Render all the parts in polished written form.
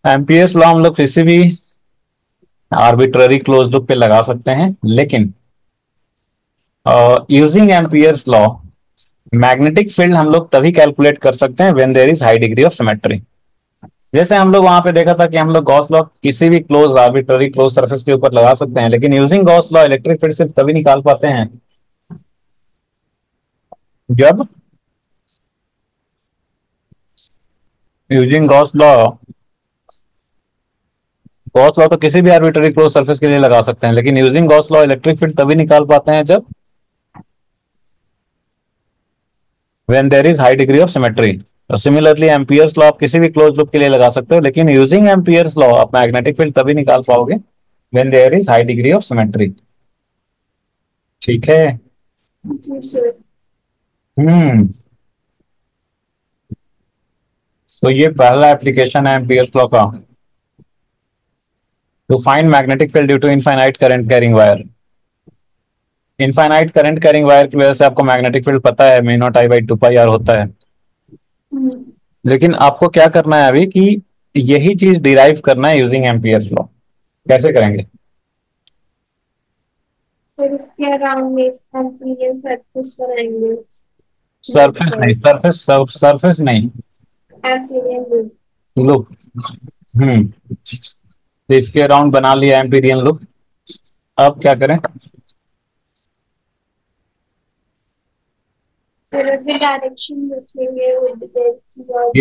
Ampere's law हम लोग किसी भी आर्बिट्ररी क्लोज लूप पे लगा सकते हैं, लेकिन using Ampere's law magnetic field हम लोग तभी कैलकुलेट कर सकते हैं when there is high degree of symmetry. जैसे हम लोग वहां पे देखा था कि हम लोग गॉस लॉ किसी भी क्लोज आर्बिट्ररी क्लोज सरफेस के ऊपर लगा सकते हैं, लेकिन using Gauss law electric field सिर्फ तभी निकाल पाते हैं जब यूजिंग गॉस लॉ तो किसी भी आर्बिट्ररी क्लोज सरफेस के लिए लगा सकते हैं, लेकिन using Gauss law electric field तभी निकाल पाते हैं जब when there is high degree of symmetry. तो सिमिलरली एम्पियर्स लॉ आप किसी भी क्लोज लूप के लिए लगा सकते हो, लेकिन यूजिंग एम्पियर्स लॉ आप मैग्नेटिक फील्ड तभी निकाल पाओगे when there is high degree of symmetry. ठीक है। जी सर। हम्म। तो ये पहला एप्लीकेशन है एम्पियर्स लॉ का, to find magnetic field due to infinite current carrying wire. Infinite current carrying wire की वजह से आपको मैग्नेटिक फील्ड पता है, mu not I by 2 pi are होता है। हम्म, लेकिन आपको क्या करना है अभी कि यही चीज डिराइव करना है यूजिंग एम्पियर्स लॉ। कैसे करेंगे? फिर उसके अराउंड में एम्पीरियन सर्किट बनाएंगे। लूप सरफेस नहीं, सॉरी, सरफेस नहीं, एम्पीरियन लूप। लूप। हम्म। तो इसके अराउंड बना लिया एम्पीरियन लूप। अब क्या करें? फिर उससे डायरेक्शन लिखेंगे विद द और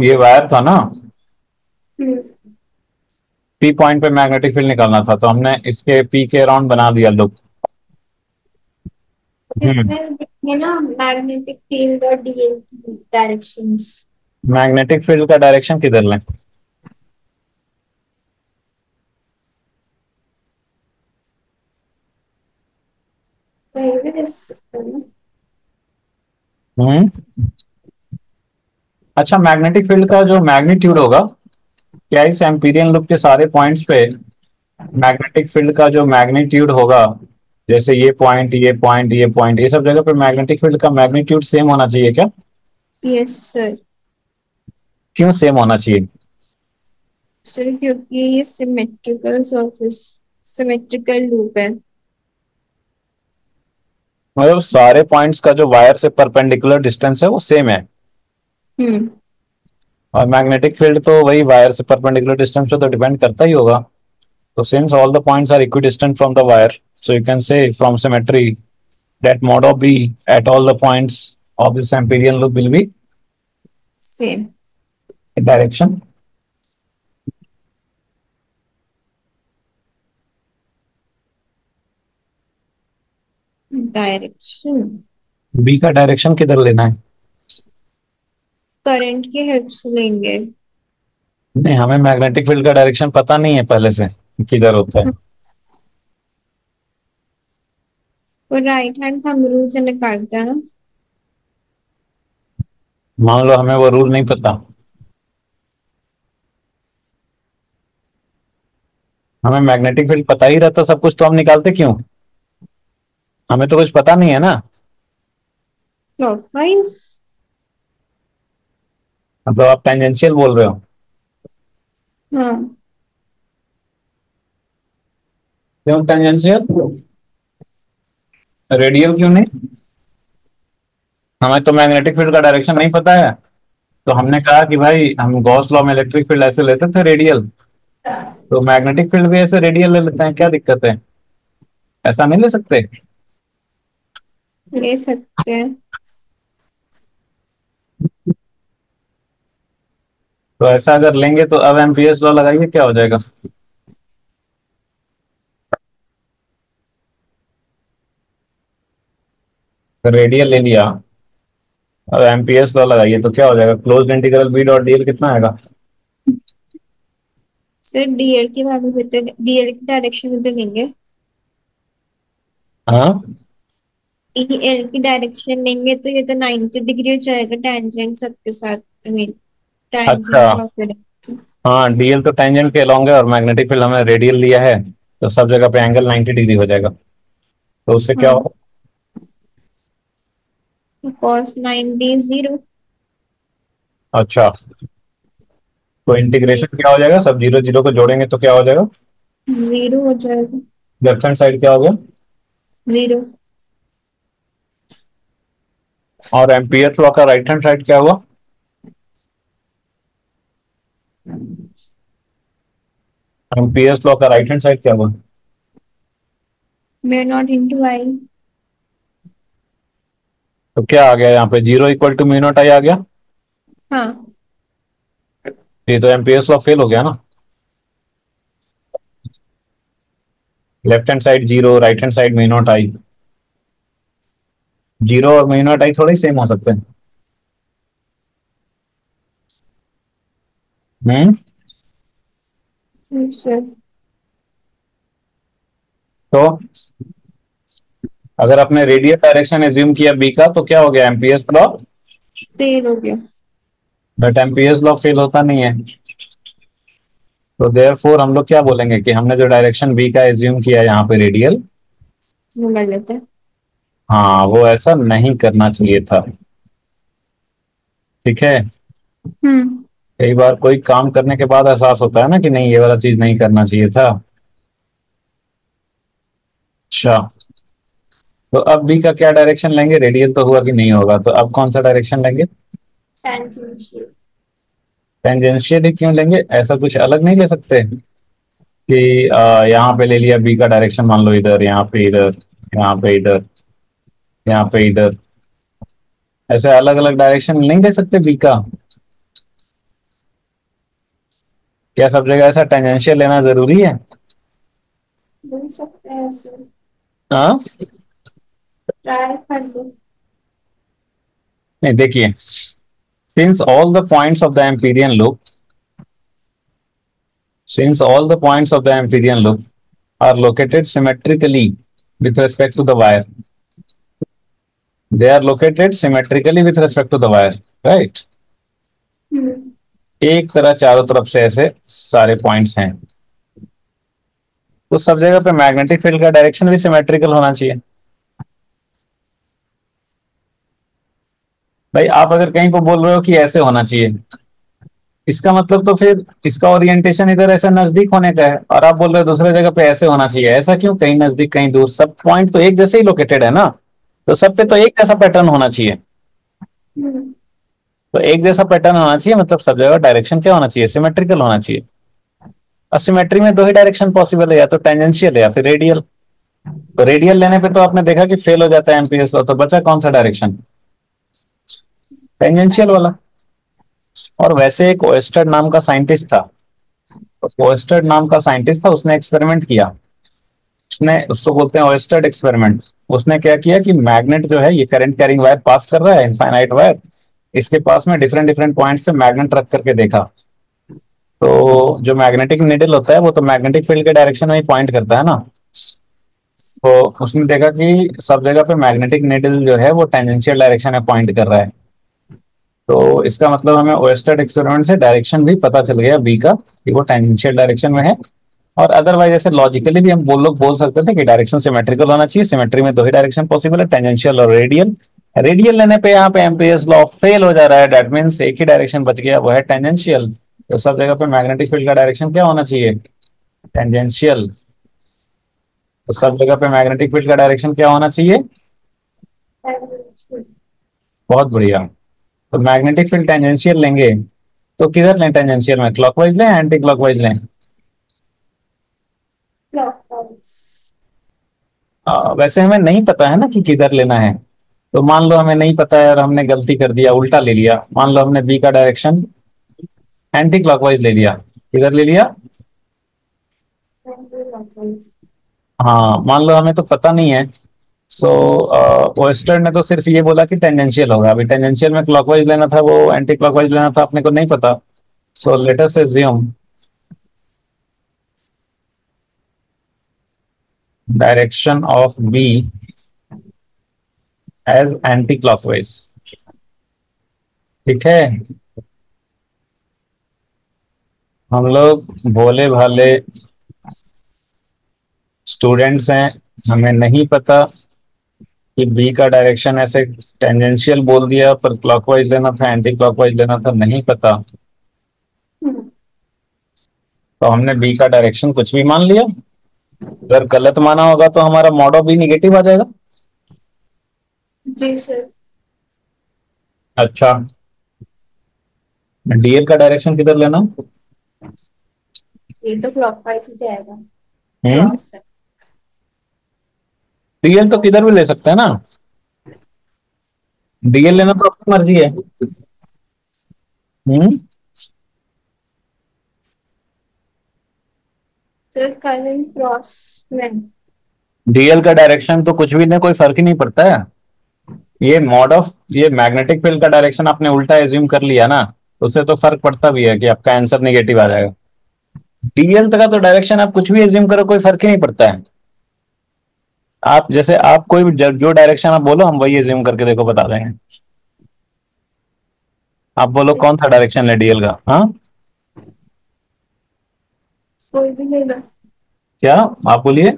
ये वायर था ना, हम्म, पी पॉइंट पे मैग्नेटिक फील्ड निकालना था, तो हमने इसके पी के अराउंड बना दिया लूप। हम्म। इसमें देखिए ना मैग्नेटिक फील्ड और डीएल की डायरेक्शंस। मैग्नेटिक फील्ड का डायरेक्शन किधर लें? हम्म। अच्छा, मैग्नेटिक फील्ड का जो मैग्नीट्यूड होगा, क्या इस एम्पीरियन लूप के सारे पॉइंट्स पे मैग्नेटिक फील्ड का जो मैग्नीट्यूड होगा, जैसे ये सब जगह पे मैग्नेटिक फील्ड का मैग्नीट्यूड सेम होना चाहिए क्या? Yes sir. क्यों सेम होना चाहिए? सर क्योंकि ये सिमेट्रिकल सरफेस, सिमेट्रिकल लूप है। मतलब सारे पॉइंट्स का जो वायर से परपेंडिकुलर डिस्टेंस है वो सेम है, हम्म। और मैग्नेटिक फील्ड तो वही वायर से परपेंडिकुलर डिस्टेंस पे तो डिपेंड करता ही होगा। So since all the points are equidistant from the wire, so you can say from symmetry that mod of B at all the points of this Amperian loop will be same direction direction B का direction किधर लेना है? Current की help से लेंगे। नहीं, हमें magnetic field का डायरेक्शन पता नहीं है पहले से किधर होता है। और राइट हैंड थंब रूल से निकालते हैं ना। मान लो हमें वो रूल नहीं पता, हमें मैग्नेटिक फील्ड पता ही रहता सब कुछ, तो हम निकालते क्यों? हमें तो कुछ पता नहीं है ना। क्लॉकवाइज। मतलब आप टेंजेंशियल बोल रहे हो? हाँ। क्यों टेंजेंशियल? रेडियल क्यों नहीं? हमें तो मैग्नेटिक फील्ड का डायरेक्शन नहीं पता है, तो हमने कहा कि भाई हम गॉस लॉ में इलेक्ट्रिक फील्ड ऐसे लेते थे रेडियल, तो मैग्नेटिक फील्ड भी ऐसे रेडियल ले लेते हैं, क्या दिक्कत है? ऐसा नहीं ले सकते? ले सकते हैं। तो ऐसा अगर लेंगे तो अब एम्पियर्स लॉ लगाइए, क्या हो जाएगा? तो रेडियल ले लिया, अब एम्पियर्स लॉ लगाइए तो क्या हो जाएगा? Closed integral B dot dl कितना आएगा? सिर्फ डीएल की वैल्यू में तो डीएल की डायरेक्शन में तो लेंगे। हाँ। डीएल की डायरेक्शन लेंगे तो ये तो 90 डिग्री हो जाएगा टेंजेंट सबके साथ। आई मीन अच्छा। Tangent of direction. हाँ, डीएल तो टेंजेंट के अलॉन्ग है और मैग्नेटिक फील्ड हमने रेडियल लिया है, तो सब जगह पे एंगल 90 डिग्री हो जाएगा। तो उससे क्या हाँ, होगा? cos 90 0। अच्छा। तो इंटीग्रेशन क्या हो जाएगा, सब जीरो जीरो को जोड़ेंगे तो क्या हो जाएगा? जीरो हो जाएगा। लेफ्ट हैंड साइड क्या हो गया? जीरो। और एम्पियर्स लॉ का राइट हैंड साइड क्या हुआ? एम्पियर्स लॉ का राइट हैंड साइड क्या हुआ? Mu not into I. तो क्या आ गया यहाँ पे, zero equal to mu not I आ गया। हाँ। ये तो एम्पियर्स लॉ फेल हो गया ना। Left hand side zero, right hand side mu not I. Zero और म्यू नॉट आई थोड़े ही सेम हो सकते हैं। हम्म। सर। तो अगर आपने रेडियल डायरेक्शन एज्यूम किया बी का तो क्या हो गया, एम्पियर्स लॉ। फेल हो गया। बट एम्पियर्स लॉ फेल होता नहीं है। तो देयरफॉर हम लोग क्या बोलेंगे कि हमने जो डायरेक्शन बी का एज्यूम किया यहाँ पे रेडियल, वो गलत है। हाँ वो ऐसा नहीं करना चाहिए था। ठीक है। हम्म। कई बार कोई काम करने के बाद एहसास होता है ना कि नहीं ये वाला चीज नहीं करना चाहिए था। अच्छा, तो अब बी का क्या डायरेक्शन लेंगे, रेडियल तो हुआ कि नहीं होगा, तो अब कौन सा डायरेक्शन लेंगे? टेंजेंशियल। टेंजेंशियल ही क्यों लेंगे, ऐसा कुछ अलग नहीं ले सकते कि यहाँ पे ले लिया बी का डायरेक्शन, मान लो इधर, यहाँ पे इधर, यहाँ पे इधर, यहाँ पे इधर, ऐसे अलग अलग डायरेक्शन नहीं ले सकते बी का? क्या सब जगह ऐसा टेंजेंशियल लेना जरूरी है? मिल सकते हैं ऐसे। हाँ। ट्राई कर लो। नहीं देखिए, since all the points of the Empyrean loop, since all the points of the Empyrean loop are located symmetrically with respect to the wire, they are located symmetrically with respect to the wire, right? हम्म। एक तरह चारों तरफ से ऐसे सारे points हैं, तो सब जगह पे मैग्नेटिक फील्ड का डायरेक्शन भी सिमेट्रिकल होना चाहिए। भाई आप अगर कहीं पर बोल रहे हो कि ऐसे होना चाहिए, इसका मतलब तो फिर इसका ओरिएंटेशन इधर ऐसे नजदीक होने का है, और आप बोल रहे हो दूसरे जगह पे ऐसे होना चाहिए, ऐसा क्यों, कहीं नजदीक कहीं दूर, सब पॉइंट तो एक जैसे ही लोकेटेड है ना, तो सब पे तो एक जैसा पैटर्न होना चाहिए। हम्म। तो एक जैसा पैटर्न होना चाहिए मतलब सब जगह डायरेक्शन क्या होना चाहिए, सिमेट्रिकल होना चाहिए। असिमेट्री में दो ही डायरेक्शन पॉसिबल है, या तो टेंजेंशियल है या फिर रेडियल। तो रेडियल लेने पे तो आपने देखा कि फेल हो जाता है एमपीएस, तो बचा कौन सा डायरेक्शन, टेंजेंशियल वाला। और वैसे एक ओएस्टर नाम का साइंटिस्ट था, तो ओएस्टर नाम का साइंटिस्ट था, उसने एक्सपेरिमेंट किया। उसने, उसको बोलते हैं ओएस्टर्ड एक्सपेरिमेंट। उसने क्या किया कि मैग्नेट जो है, ये करंट कैरिंग वायर पास कर रहा है, इनफाइनाइट वायर, इसके पास में डिफरेंट डिफरेंट पॉइंट्स पे मैग्नेट रख करके देखा। तो जो मैग्नेटिक निडल होता है वो तो मैग्नेटिक फील्ड के डायरेक्शन में ही पॉइंट करता है ना। तो उसने देखा कि सब जगह पे मैग्नेटिक निडल जो है वो टेंजेंशियल डायरेक्शन में पॉइंट कर रहा है। तो इसका मतलब हमें ओएस्टर्ड एक्सपेरिमेंट से डायरेक्शन भी पता चल गया बी का कि वो टेंजेंशियल डायरेक्शन में है। और अदरवाइज ऐसे लॉजिकली भी हम बोल लोग बोल सकते थे कि डायरेक्शन सिमेट्रिकल होना चाहिए, सिमेट्री में दो ही डायरेक्शन पॉसिबल है, टेंजेंशियल और रेडियल। रेडियल लेने पे यहाँ पे एम्पियर्स लॉ फेल हो जा रहा है, दैट मीन्स एक ही डायरेक्शन बच गया, वो है टेंजेंशियल। तो सब जगह पे मैग्नेटिक फील्ड का डायरेक्शन क्या होना चाहिए, टेंजेंशियल। तो सब जगह पे मैग्नेटिक फील्ड का डायरेक्शन क्या होना चाहिए, बहुत बढ़िया। तो मैग्नेटिक फील्ड टेंजेंशियल लेंगे तो किधर लें, टेंजेंशियल में क्लॉकवाइज लें एंटी क्लॉकवाइज लें? क्लॉकवाइज। वैसे हमें नहीं पता है ना कि किधर लेना है। तो मान लो हमें नहीं पता है और हमने गलती कर दिया, उल्टा ले लिया, मान लो हमने बी का डायरेक्शन एंटी क्लॉकवाइज ले लिया, किधर ले लिया, हाँ मान लो हमें तो पता नहीं है। सो वेस्टर्न ने तो सिर्फ ये बोला कि टेंजेंशियल होगा, अभी टेंजेंशियल में क्लॉकवाइज लेना था, वो एंटी क्लॉकवाइज लेना था, अपने को नहीं पता। So let us assume direction of B as anti clockwise. ठीक है, हम लोग भोले भाले स्टूडेंट्स हैं, हमें नहीं पता कि बी का डायरेक्शन ऐसे टेंजेंशियल बोल दिया, पर क्लॉकवाइज लेना था एंटी क्लॉकवाइज लेना था, नहीं पता। तो हमने बी का डायरेक्शन कुछ भी मान लिया। अगर गलत माना होगा तो हमारा मॉड ऑफ बी निगेटिव आ जाएगा। जी सर। अच्छा, डीएल का डायरेक्शन किधर लेना? ये तो क्लॉकवाइज ही जाएगा। हम्म। क्रॉस है। डीएल तो किधर भी ले सकते हैं ना। डीएल लेना तो अपनी मर्जी है। हम्म। सर करंट क्रॉस में। डीएल का डायरेक्शन तो कुछ भी नहीं, कोई फर्क ही नहीं पड़ता है। ये मैग्नेटिक फील्ड का डायरेक्शन आपने उल्टा एज्यूम कर लिया ना, उससे तो फर्क पड़ता भी है कि आपका आंसर नेगेटिव आ जाएगा। डीएल का तो डायरेक्शन आप कुछ भी एज्यूम करो, कोई फर्क ही नहीं पड़ता है। आप जैसे आप कोई भी जो डायरेक्शन आप बोलो, हम वही एज्यूम करके देखो बता देंगे। आप बोलो इस कौन सा डायरेक्शन है डीएल का? हाँ, कोई भी ले लो। क्या? आप बोलिए।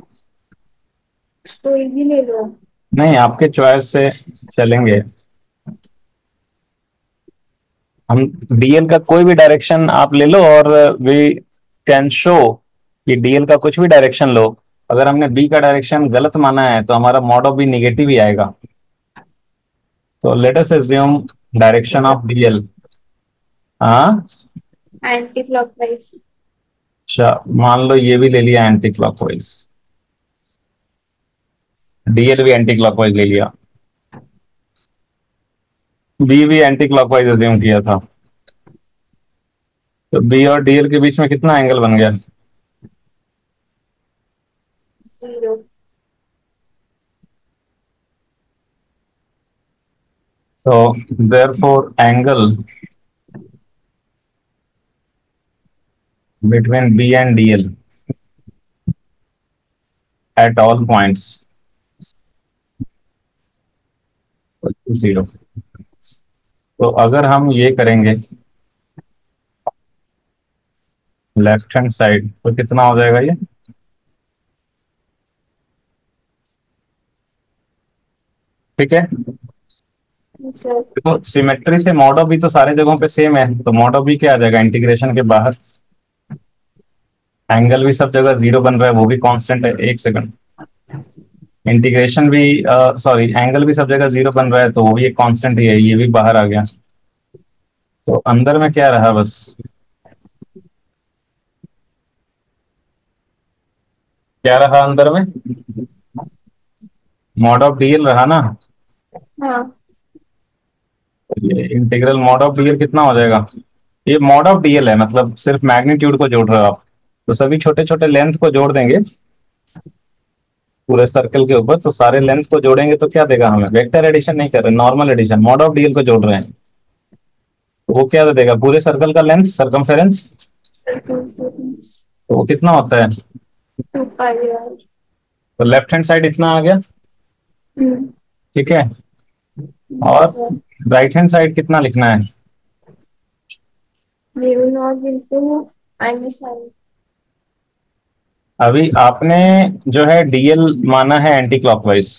कोई भी ले लो। नहीं, आपके चॉइस से चलेंगे हम। डीएल का कोई भी डायरेक्शन आप ले लो और वी कैन शो कि डीएल का कुछ भी डायरेक्शन लो, अगर हमने बी का डायरेक्शन गलत माना है तो हमारा मॉड ऑफ बी निगेटिव ही आएगा। तो let us assume direction of dl. हाँ। Anti clockwise. अच्छा, मान लो ये भी ले लिया एंटी क्लॉकवाइज, डीएल भी एंटी क्लॉकवाइज ले लिया, बी भी एंटी क्लॉकवाइज एज्यूम किया था। तो बी और डीएल के बीच में कितना एंगल बन गया? जीरो। तो therefore angle between B and dl at all points zero. तो अगर हम ये करेंगे लेफ्ट हैंड साइड तो कितना हो जाएगा ये? ठीक है। सर। तो सिमेट्री से मॉड ऑफ बी तो सारे जगहों पे सेम है, तो मॉड ऑफ बी क्या आ जाएगा इंटीग्रेशन के बाहर? एंगल भी सब जगह जीरो बन रहा है, वो भी कांस्टेंट है। एक सेकंड। इंटीग्रेशन भी, सॉरी, एंगल भी सब जगह जीरो बन रहा है तो वो भी एक कांस्टेंट ही है, ये भी बाहर आ गया। तो अंदर में क्या रहा बस? क्या रहा अंदर में? मॉड ऑफ डीएल रहा ना। हाँ। ये इंटीग्रल मॉड ऑफ डीएल कितना हो जाएगा? ये मॉड ऑफ डीएल है, मतलब सिर्फ मैग्नीट्यूड को जोड़ रहे हो आप। तो सभी छोटे छोटे लेंथ को जोड़ देंगे पूरे सर्कल के ऊपर, तो सारे लेंथ को जोड़ेंगे तो क्या देगा हमें? वेक्टर एडिशन नहीं कर रहे, normal addition, mod of dl को जोड़ रहे हैं। तो वो क्या देगा? पूरे सर्कल का लेंथ, सर्कमफेरेंस। टू तो वो कितना होता है? Pi r. तो लेफ्ट हैंड साइड इतना आ गया। ठीक है। जी और सर। राइट हैंड साइड कितना लिखना है? Mu naught into I sine. अभी आपने जो है डीएल माना है एंटी क्लॉकवाइज,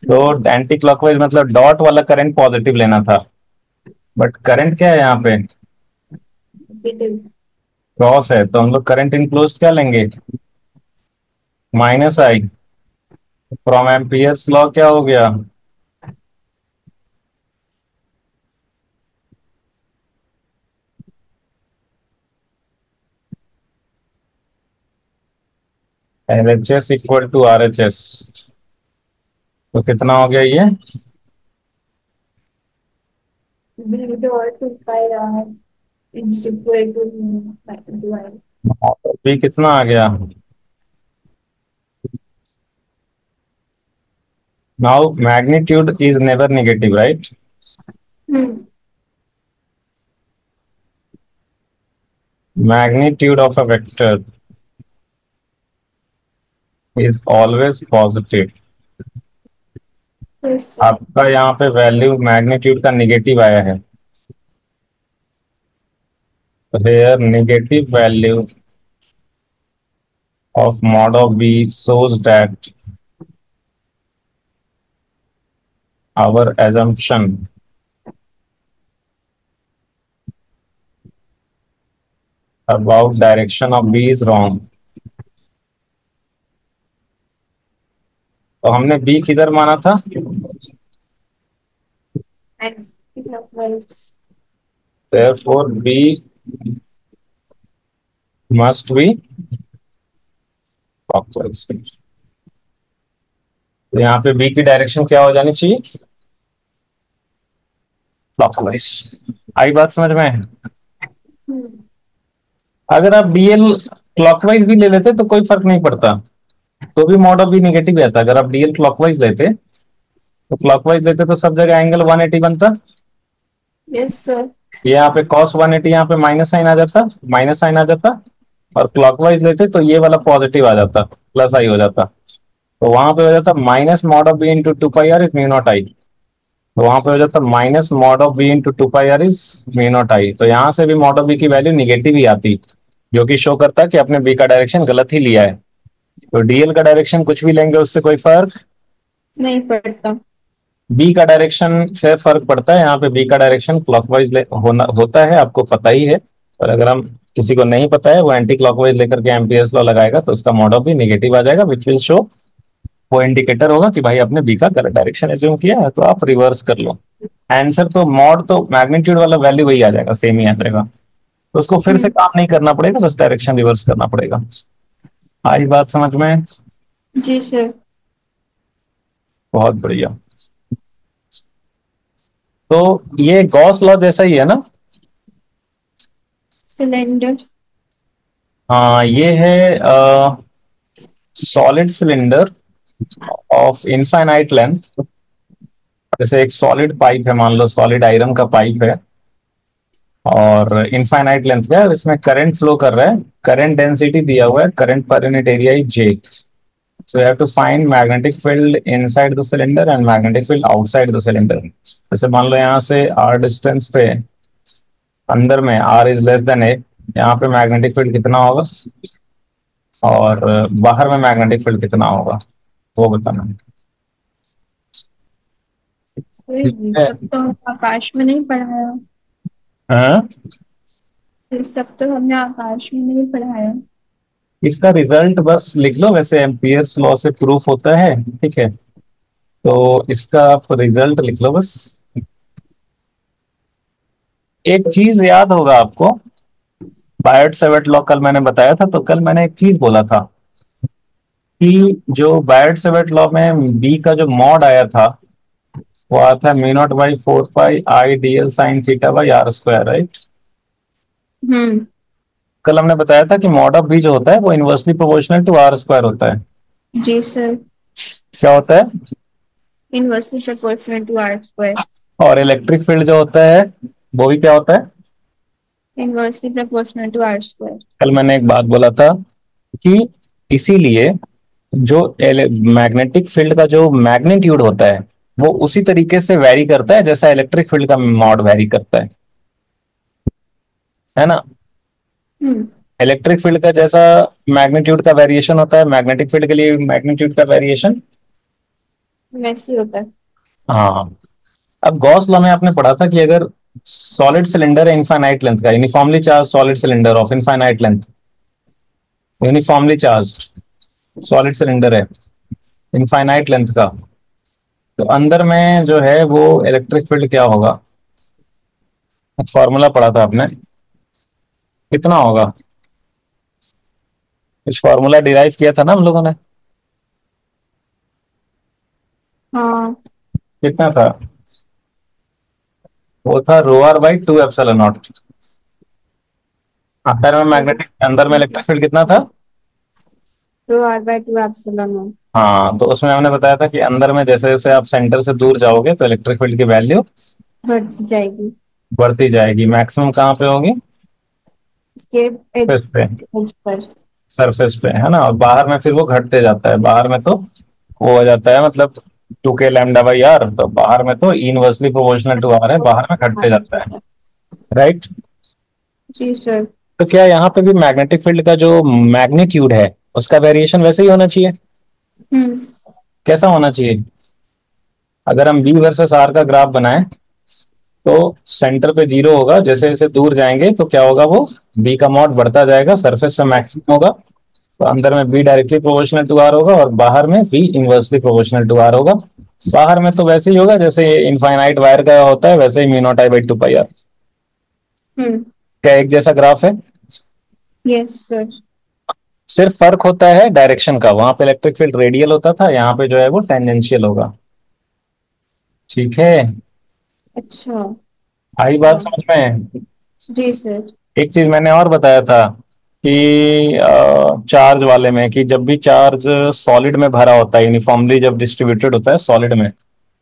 तो एंटी क्लॉकवाइज मतलब डॉट वाला करंट पॉजिटिव लेना था। बट करंट क्या है यहाँ पे? नेगेटिव। क्रॉस है, तो हम लोग करंट इनक्लोज क्या लेंगे? Minus I. From Ampere's law क्या हो गया? LHS equal to RHS. तो कितना हो गया ये? B dot two pi are is equal to divide. भी कितना आ गया? Now magnitude is never negative, right? Magnitude of a vector is always positive. Yes sir. आपका यहाँ पे वैल्यू मैग्नीट्यूड का निगेटिव आया है। Here negative value of mod of B shows that our assumption about direction of B is wrong. तो हमने B किधर माना था? Anti therefore B must be clockwise। तो यहाँ पे बी की डायरेक्शन क्या हो जानी चाहिए? क्लॉकवाइज। आई बात समझ में? अगर आप डीएल क्लॉकवाइज भी ले लेते तो कोई फर्क नहीं पड़ता, तो भी मॉड ऑफ बी निगेटिव आता। अगर आप डीएल क्लॉकवाइज लेते तो क्लॉकवाइज लेते तो सब जगह एंगल 180 बनता। Yes sir. ये यहाँ पे कॉस 180, यहाँ पे माइनस साइन आ जाता, माइनस साइन आ जाता। और क्लॉकवाइज लेते तो ये वाला पॉजिटिव आ जाता, प्लस आई हो जाता। तो वहां पे हो जाता minus mod of B into two pi are is mu not I. तो वहां पे हो जाता minus mod of B into two pi are is mu not I. तो यहाँ से भी मॉड ऑफ बी की वैल्यू निगेटिव ही आती, जो कि शो करता है कि आपने बी का डायरेक्शन गलत ही लिया है। तो डीएल का डायरेक्शन कुछ भी लेंगे उससे कोई फर्क नहीं पड़ता। बी का डायरेक्शन से फर्क पड़ता है। यहाँ पे बी का डायरेक्शन क्लॉकवाइज होना होता है, आपको पता ही है। और अगर हम किसी को नहीं पता है, वो एंटी क्लॉकवाइज लेकर के एम्पियर्स लॉ लगाएगा तो उसका मॉड ऑफ बी नेगेटिव आ जाएगा, विच विल शो, वो इंडिकेटर होगा कि भाई आपने बी का गलत डायरेक्शन एज्यूम किया है, तो आप रिवर्स कर लो। आंसर तो मॉड तो मैग्नीट्यूड वाला वैल्यू वही आ जाएगा, सेम ही आ जाएगा। तो उसको फिर से हम्म। काम नहीं करना पड़ेगा, बस डायरेक्शन रिवर्स करना पड़ेगा। आई बात समझ में? जी सर। बहुत बढ़िया। तो ये गॉस लॉ जैसा ही है ना? सिलेंडर। हाँ, ये है solid cylinder of infinite length. जैसे एक सॉलिड पाइप है, मान लो सॉलिड आयरन का पाइप है और इनफाइनाइट लेंथ का है, इसमें करंट फ्लो कर रहा है। करंट डेंसिटी दिया हुआ है, करंट पर unit area is J. So you have to find magnetic field inside the cylinder and magnetic field outside the cylinder. जैसे मान लो यहाँ से आर डिस्टेंस पे अंदर में आर इज लेस देन ए, यहाँ पे मैग्नेटिक फील्ड कितना होगा और बाहर में मैग्नेटिक फील्ड कितना होगा, वो बताना है। ये सब तो आकाश में नहीं पढ़ा है। हाँ? ये सब तो हमने आकाश में नहीं पढ़ा है। इसका रिजल्ट बस लिख लो, वैसे एम्पियर्स लॉ से प्रूफ होता है, ठीक है। तो इसका आप रिजल्ट लिख लो बस। एक चीज याद होगा आपको, बायट सेवर्ट लॉ कल मैंने बताया था, तो कल मैंने एक चीज बोला था कि जो बायट सेवर्ट लॉ में बी का जो मॉड आया था वो आया था mu not by 4 pi I d l sine theta by r square, right? हम्म। कल हमने बताया था कि मॉड ऑफ बी जो होता है वो inversely proportional to r square होता है। जी सर। क्या होता है? Inversely proportional to r square. और इलेक्ट्रिक फील्ड जो होता है वो भी क्या होता है? Inversely proportional to r square. कल मैंने एक बात बोला था कि इसीलिए जो मैग्नेटिक फील्ड का जो मैग्नीट्यूड होता है वो उसी तरीके से वैरी करता है जैसा इलेक्ट्रिक फील्ड का मॉड वैरी करता है ना? हम्म। इलेक्ट्रिक फील्ड का जैसा मैग्नीट्यूड का वेरिएशन होता है, मैग्नेटिक फील्ड के लिए मैग्नीट्यूड का वेरिएशन। वैसे ही होता है। हाँ। अब गॉस लॉ में आपने पढ़ा था कि अगर सॉलिड सिलेंडर है इनफाइनाइट लेंथ का, uniformly charge solid cylinder of infinite length, uniformly charge solid cylinder है इनफाइनाइट लेंथ का, तो अंदर में जो है वो इलेक्ट्रिक फील्ड क्या होगा? फॉर्मूला पढ़ा था आपने, कितना होगा? इस फॉर्मूला डिराइव किया था ना हम लोगों ने, हाँ। कितना था? वो था rho are by two epsilon naught. अंदर में मैग्नेटिक, अंदर में इलेक्ट्रिक फील्ड कितना था? तो r by two epsilon naught. हाँ, तो उसमें हमने बताया था कि अंदर में जैसे जैसे आप सेंटर से दूर जाओगे तो इलेक्ट्रिक फील्ड की वैल्यू बढ़ती जाएगी। बढ़ती जाएगी। मैक्सिमम कहाँ पे होगी? इसके एज सरफेस पे, एज पर। सरफेस पे, है ना? और बाहर में फिर वो घटते जाता है, बाहर में तो वो हो जाता है मतलब 2k λ/r, तो बाहर में तो इनवर्सली प्रोपोर्शनल टू आर है, बाहर में घटते जाता है, राइट? जी सर। तो क्या यहाँ पे भी मैग्नेटिक फील्ड का जो मैग्नीट्यूड है उसका वेरिएशन वैसे ही होना चाहिए? हम्म। कैसा होना चाहिए? अगर हम बी वर्सेस आर का ग्राफ बनाएं तो सेंटर पे जीरो होगा, जैसे जैसे दूर जाएंगे तो क्या होगा, वो बी का मॉड बढ़ता जाएगा, सरफेस पे मैक्सिमम होगा, तो अंदर में B directly proportional to r होगा और बाहर में B inversely proportional to r होगा। बाहर में तो वैसे ही होगा जैसे इनफाइनाइट वायर का होता है, वैसे ही mu not I by two pi are. हम्म। क्या एक जैसा ग्राफ है? Yes sir. सिर्फ फर्क होता है डायरेक्शन का, वहां पे इलेक्ट्रिक फील्ड रेडियल होता था, यहाँ पे जो है वो टेंजेंशियल होगा। ठीक है, अच्छा। आई बात हाँ। समझ में? जी सर। एक चीज मैंने और बताया था कि चार्ज वाले में, कि जब भी चार्ज सॉलिड में भरा होता है, यूनिफॉर्मली जब डिस्ट्रीब्यूटेड होता है सॉलिड में,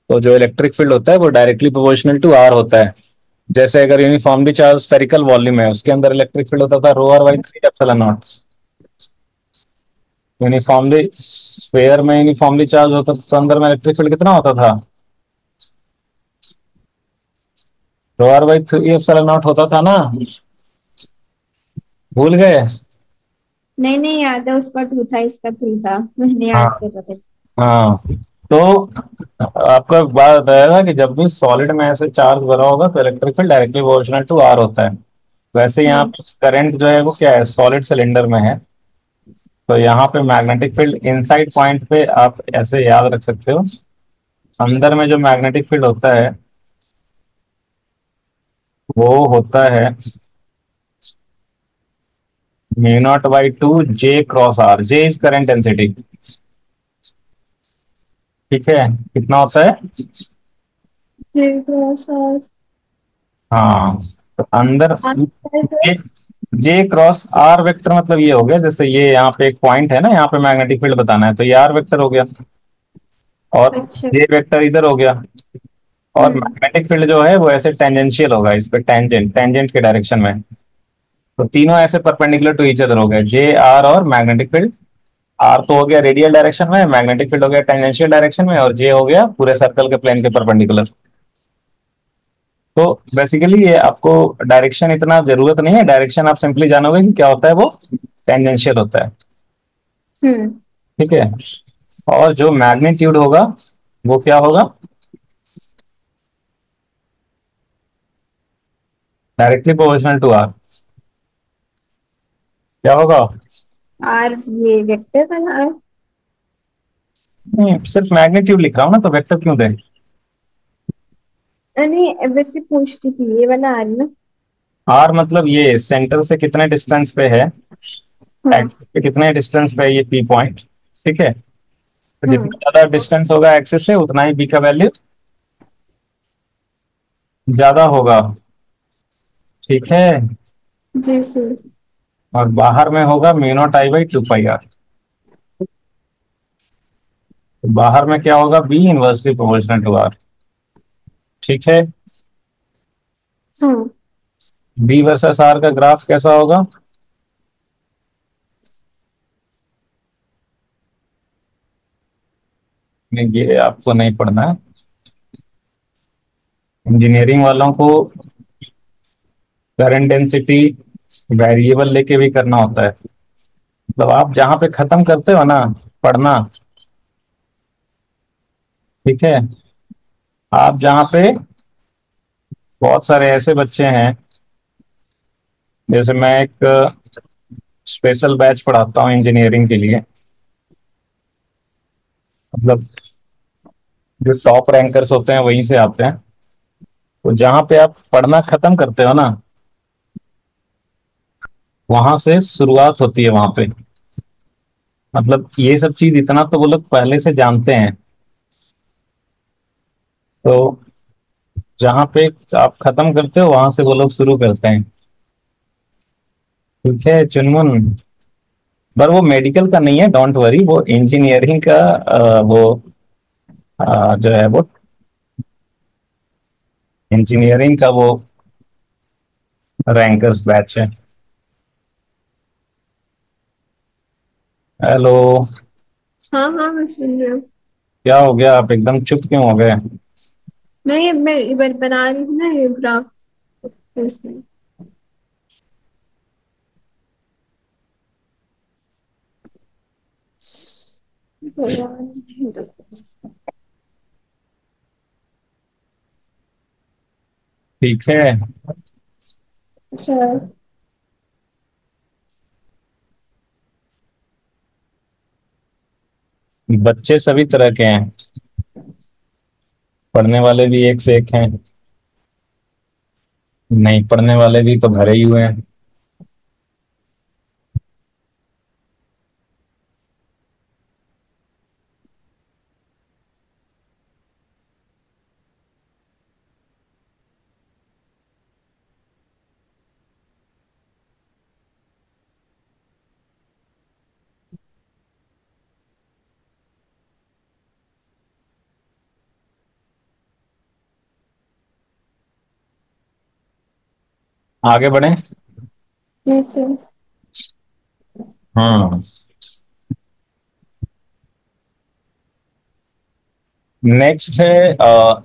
तो जो इलेक्ट्रिक फील्ड होता है वो डायरेक्टली प्रोपोर्शनल टू आर होता है। जैसे अगर यूनिफॉर्मली चार्ज स्फेरिकल वॉल्यूम है, उसके अंदर इलेक्ट्रिक फील्ड होता था rho are by three epsilon naught. Uniformly sphere में यूनिफॉर्मली चार्ज होता था तो अंदर में इलेक्ट्रिक फील्ड कितना होता था? Rho are by three epsilon naught होता था ना, भूल गए? नहीं नहीं, याद है, उसका टू था, इसका थ्री था, मैंने याद हाँ। कर रहा था। हाँ, तो आपको एक बात बताया था कि जब भी सॉलिड में ऐसे चार्ज भरा होगा तो electric field directly proportional to r होता है। वैसे यहाँ हम्म। पे करंट जो है वो क्या है, सॉलिड सिलेंडर में है, तो यहाँ पे मैग्नेटिक फील्ड इनसाइड पॉइंट पे आप ऐसे याद रख सकते हो, अंदर में जो मैग्नेटिक फील्ड होता है वो होता है mu not by two J cross r. J is current density. ठीक है, कितना होता है? जी थोड़ा सा। हाँ, तो अंदर आंसर है। जे, जे क्रॉस आर वेक्टर मतलब ये हो गया, जैसे ये यहाँ पे एक पॉइंट है ना, यहाँ पे मैग्नेटिक फील्ड बताना है, तो ये आर वेक्टर हो गया, और अच्छा। जे वेक्टर इधर हो गया। और हम्म। मैग्नेटिक फील्ड जो है वो ऐसे टेंजेंशियल होगा इस पे, टेंजेंट टेंजेंट के डायरेक्शन में। तो तीनों ऐसे परपेंडिकुलर टू ईच अदर हो गए, जे आर और मैग्नेटिक फील्ड। आर तो हो गया रेडियल डायरेक्शन में, मैग्नेटिक फील्ड हो गया टेंजेंशियल डायरेक्शन में, और जे हो गया पूरे सर्कल के प्लेन के परपेंडिकुलर। तो बेसिकली ये आपको डायरेक्शन इतना जरूरत नहीं है, डायरेक्शन आप सिंपली जानोगे कि क्या होता है, वो टेंजेंशियल होता है। हम्म। ठीक है, और जो मैग्नीट्यूड होगा वो क्या होगा, डायरेक्टली प्रोपोर्शनल टू आर। क्या होगा? आर, ये वेक्टर का ना आर। नहीं, सिर्फ मैग्नीट्यूड लिख रहा हूँ ना, तो वेक्टर क्यों दें? अरे वैसे पूछ रही थी, ये वाला आर ना। आर मतलब ये सेंटर से कितने डिस्टेंस पे है, हाँ। एक्सिस पे कितने डिस्टेंस पे है ये पी पॉइंट। ठीक है, तो हाँ। जितना ज्यादा डिस्टेंस होगा एक्सिस से, उतना ही बी का वैल्यू ज्यादा होगा। ठीक है, जी सर। और बाहर में होगा mu not I by two pi r. तो बाहर में क्या होगा, B inversely proportional to r. ठीक है, हाँ। बी वर्सेस आर का ग्राफ कैसा होगा? नहीं, ये आपको नहीं पढ़ना है, इंजीनियरिंग वालों को करंट डेंसिटी वेरिएबल लेके भी करना होता है। मतलब आप जहां पे खत्म करते हो ना पढ़ना, ठीक है, आप जहां पे, बहुत सारे ऐसे बच्चे हैं, जैसे मैं एक स्पेशल बैच पढ़ाता हूँ इंजीनियरिंग के लिए, मतलब जो टॉप रैंकर्स होते हैं वहीं से आते हैं। तो जहां पे आप पढ़ना खत्म करते हो ना, वहां से शुरुआत होती है वहां पे। मतलब ये सब चीज इतना तो वो लोग पहले से जानते हैं, तो जहां पे आप खत्म करते हो वहां से वो लोग शुरू करते हैं। ठीक है चुनमुन, पर वो मेडिकल का नहीं है, डोंट वरी, वो इंजीनियरिंग का वो जो है वो इंजीनियरिंग का वो रैंकर्स बैच है। हेलो, हाँ हाँ, मैं सुन रही हूँ। क्या हो गया, आप एकदम चुप क्यों हो गए? नहीं, मैं बना रही हूँ ना ये ग्राफ, उसमें। भगवान। ठीक है। सर। बच्चे सभी तरह के हैं, पढ़ने वाले भी एक से एक हैं, नहीं पढ़ने वाले भी तो भरे ही हुए हैं। आगे बढ़े। जी सर। हाँ। नेक्स्ट है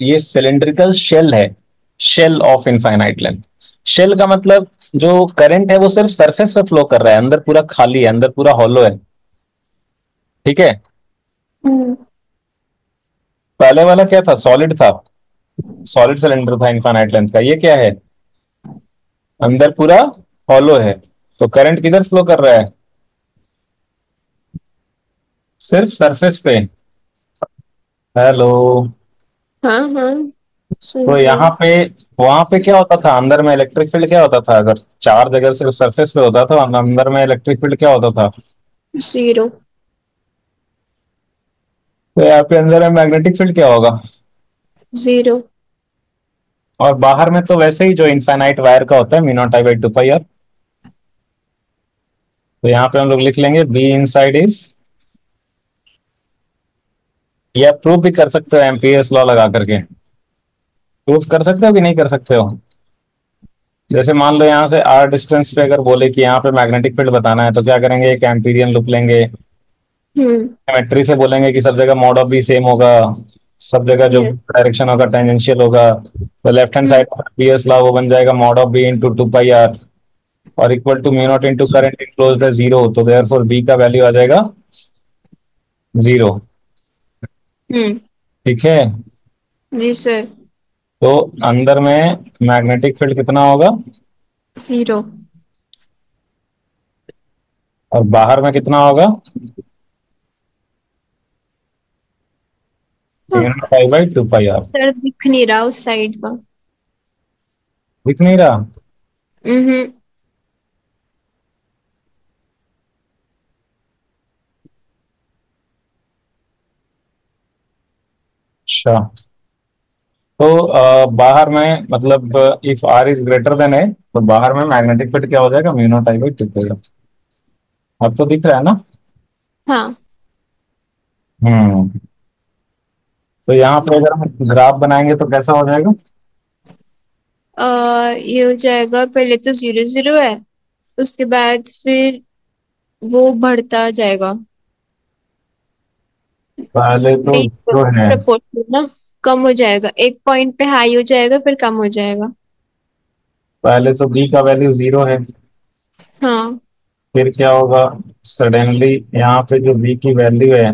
ये सिलेंड्रिकल शेल है, shell of infinite length. Shell का मतलब जो करंट है वो सिर्फ सरफेस पे फ्लो कर रहा है, अंदर पूरा खाली है, अंदर पूरा हॉलो है। ठीक है। हम्म। पहले वाला क्या था, सॉलिड था, सॉलिड सिलेंडर था इनफाइनाइट लेंथ का। ये क्या है, अंदर पूरा हॉलो है। तो करंट किधर फ्लो कर रहा है, सिर्फ सरफेस पे। हेलो। हाँ हाँ, तो सुन रही यहाँ हूँ। पे, वहां पे क्या होता था अंदर में, इलेक्ट्रिक फील्ड क्या होता था, अगर चार जगह सिर्फ सरफेस पे होता था, अंदर में इलेक्ट्रिक फील्ड क्या होता था। जीरो। तो यहाँ पे अंदर में मैग्नेटिक फील्ड क्या होगा। जीरो। और बाहर में तो वैसे ही जो इनफाइनाइट वायर का होता है, mu not I by 2 pi r. तो यहाँ पे हम लोग लिख लेंगे बी इन साइड इज, या प्रूफ भी कर सकते हो एम्पियर्स लॉ लगा करके। प्रूफ कर सकते हो कि नहीं कर सकते हो। जैसे मान लो यहाँ से आर डिस्टेंस पे अगर बोले कि यहाँ पे मैग्नेटिक फील्ड बताना है, तो क्या करेंगे, एक एम्पीरियन लूप लेंगे। हम्म। ज्योमेट्री से बोलेंगे कि सब जगह मॉड ऑफ बी सेम होगा, सब जगह जो यस। डायरेक्शन होगा टेंजेंशियल होगा। तो लेफ्ट हैंड हम्म। साइड पीएस लॉ वो बन जाएगा mod of B into 2 pi r, और equal to mu not into current enclosed है जीरो, तो देयरफॉर बी का वैल्यू आ जाएगा जीरो। हम्म। ठीक है। जी सर। तो अंदर में मैग्नेटिक फील्ड कितना होगा, जीरो। और बाहर में कितना होगा, mu not I by 2 pi are. Sir दिख नहीं रहा उस साइड का। दिख नहीं रहा। हम्म। अच्छा। तो बाहर में मतलब if r is greater than a, तो बाहर में मैग्नेटिक फील्ड क्या हो जाएगा, mu not I by 2 pi r. अब तो दिख रहा है ना। हाँ। हम्म। तो यहाँ पे अगर हम ग्राफ बनाएंगे तो कैसा हो जाएगा। ये हो जाएगा, पहले तो जीरो जीरो है, उसके बाद फिर वो बढ़ता जाएगा। पहले तो जीरो है। प्रपोर्शनल ना, कम हो जाएगा, एक पॉइंट पे हाई हो जाएगा फिर कम हो जाएगा। पहले तो बी का वैल्यू जीरो है, हाँ। फिर क्या होगा, सडनली यहाँ पे जो बी की वैल्यू है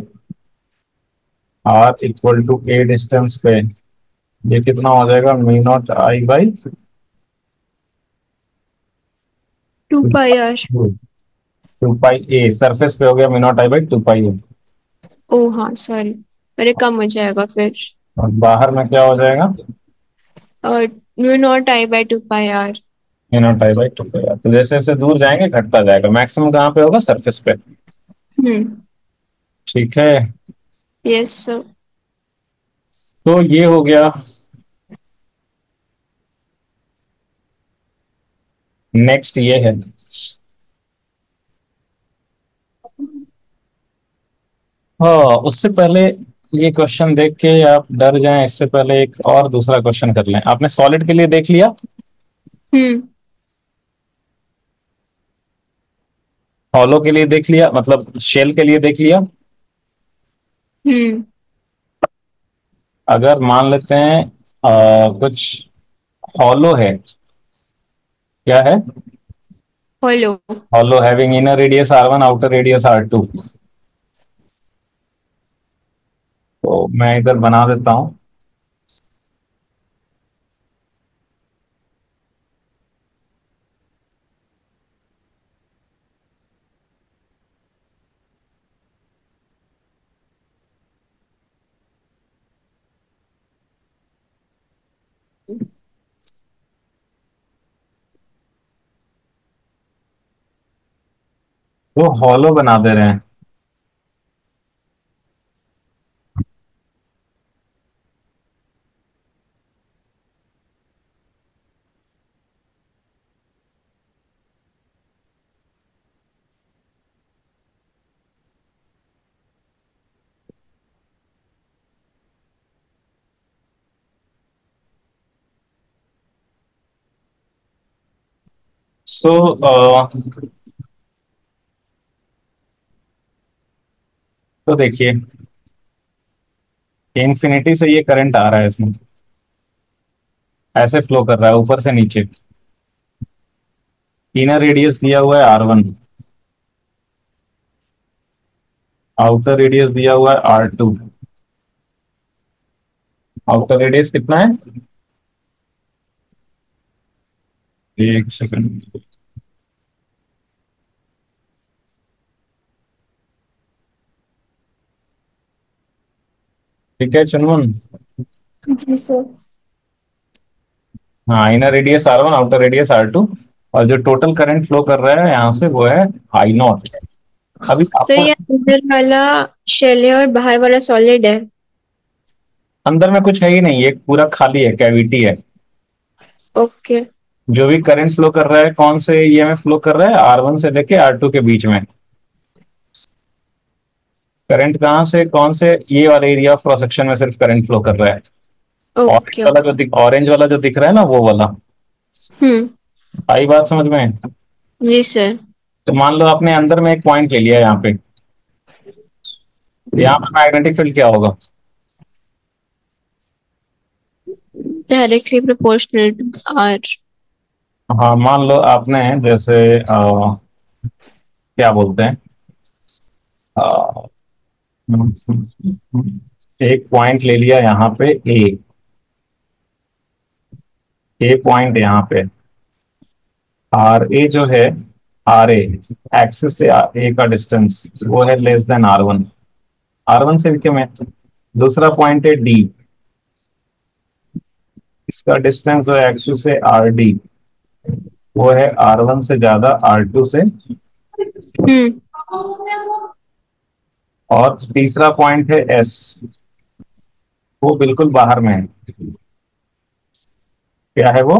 r equal to a distance पे, ये कितना हो जाएगा, mu not I by 2 pi r. 2 pi a, surface पे हो गया mu not I by 2 pi a. ओ हाँ सॉरी, अरे कम हो जाएगा फिर। और बाहर में क्या हो जाएगा, और mu not I by 2 pi are. Mu not I by 2 pi r. तो जैसे जैसे दूर जाएंगे घटता जाएगा, मैक्सिमम कहाँ पे होगा, सरफेस पे। हम्म। ठीक है। Yes sir. तो ये हो गया। नेक्स्ट ये है, हाँ उससे पहले ये क्वेश्चन देख के आप डर जाएं, इससे पहले एक और दूसरा क्वेश्चन कर लें। आपने सॉलिड के लिए देख लिया, हम्म। हॉलो के लिए देख लिया, मतलब शेल के लिए देख लिया। हम्म। अगर मान लेते हैं कुछ हॉलो है, क्या है, hello. Hollow having inner radius R1 outer radius R2। तो मैं इधर बना देता हूं। वो हॉलो बना दे रहे हैं। सो तो देखिए, इन्फिनिटी से ये करंट आ रहा है इसमें, ऐसे फ्लो कर रहा है ऊपर से नीचे। इनर रेडियस दिया हुआ है R1, आउटर रेडियस दिया हुआ है R2। आउटर रेडियस कितना है? एक सेकंड। ठीक है चुनमुन। जी सर। हाँ, inner radius R1, outer radius R2, और जो टोटल करंट फ्लो कर रहा है यहाँ से वो है I0। अभी सर आपको ये अंदर वाला शेल है और बाहर वाला सॉलिड है। अंदर में कुछ है ही नहीं, ये पूरा खाली है, कैविटी है। ओके। जो भी करंट फ्लो कर रहा है कौन से ये में फ्लो कर रहा है, R1 से लेके R2 के बीच में। करंट कहाँ से कौन से, ये वाले एरिया ऑफ क्रॉस सेक्शन में सिर्फ करंट फ्लो कर रहा है। Okay okay. ऑरेंज वाला जो दिख रहा है ना, वो वाला। हम्म। आई बात समझ में? जी सर। तो मान लो आपने अंदर में एक पॉइंट ले लिया यहाँ पे, यहाँ पे मैग्नेटिक फील्ड क्या होगा? Directly proportional to r. हाँ, मान लो आपने जैसे क्या बोलते हैं, अ, एक पॉइंट ले लिया यहाँ पे, ए पॉइंट यहाँ पे। R A जो है, RA एक्सिस से ए का डिस्टेंस वो है लेस देन R1। R1 से भी कम है। दूसरा पॉइंट है D, इसका डिस्टेंस जो है एक्सिस से RD, वो है R1 से ज्यादा, R2 से। हम्म। और तीसरा पॉइंट है S, वो बिल्कुल बाहर में है। क्या है वो?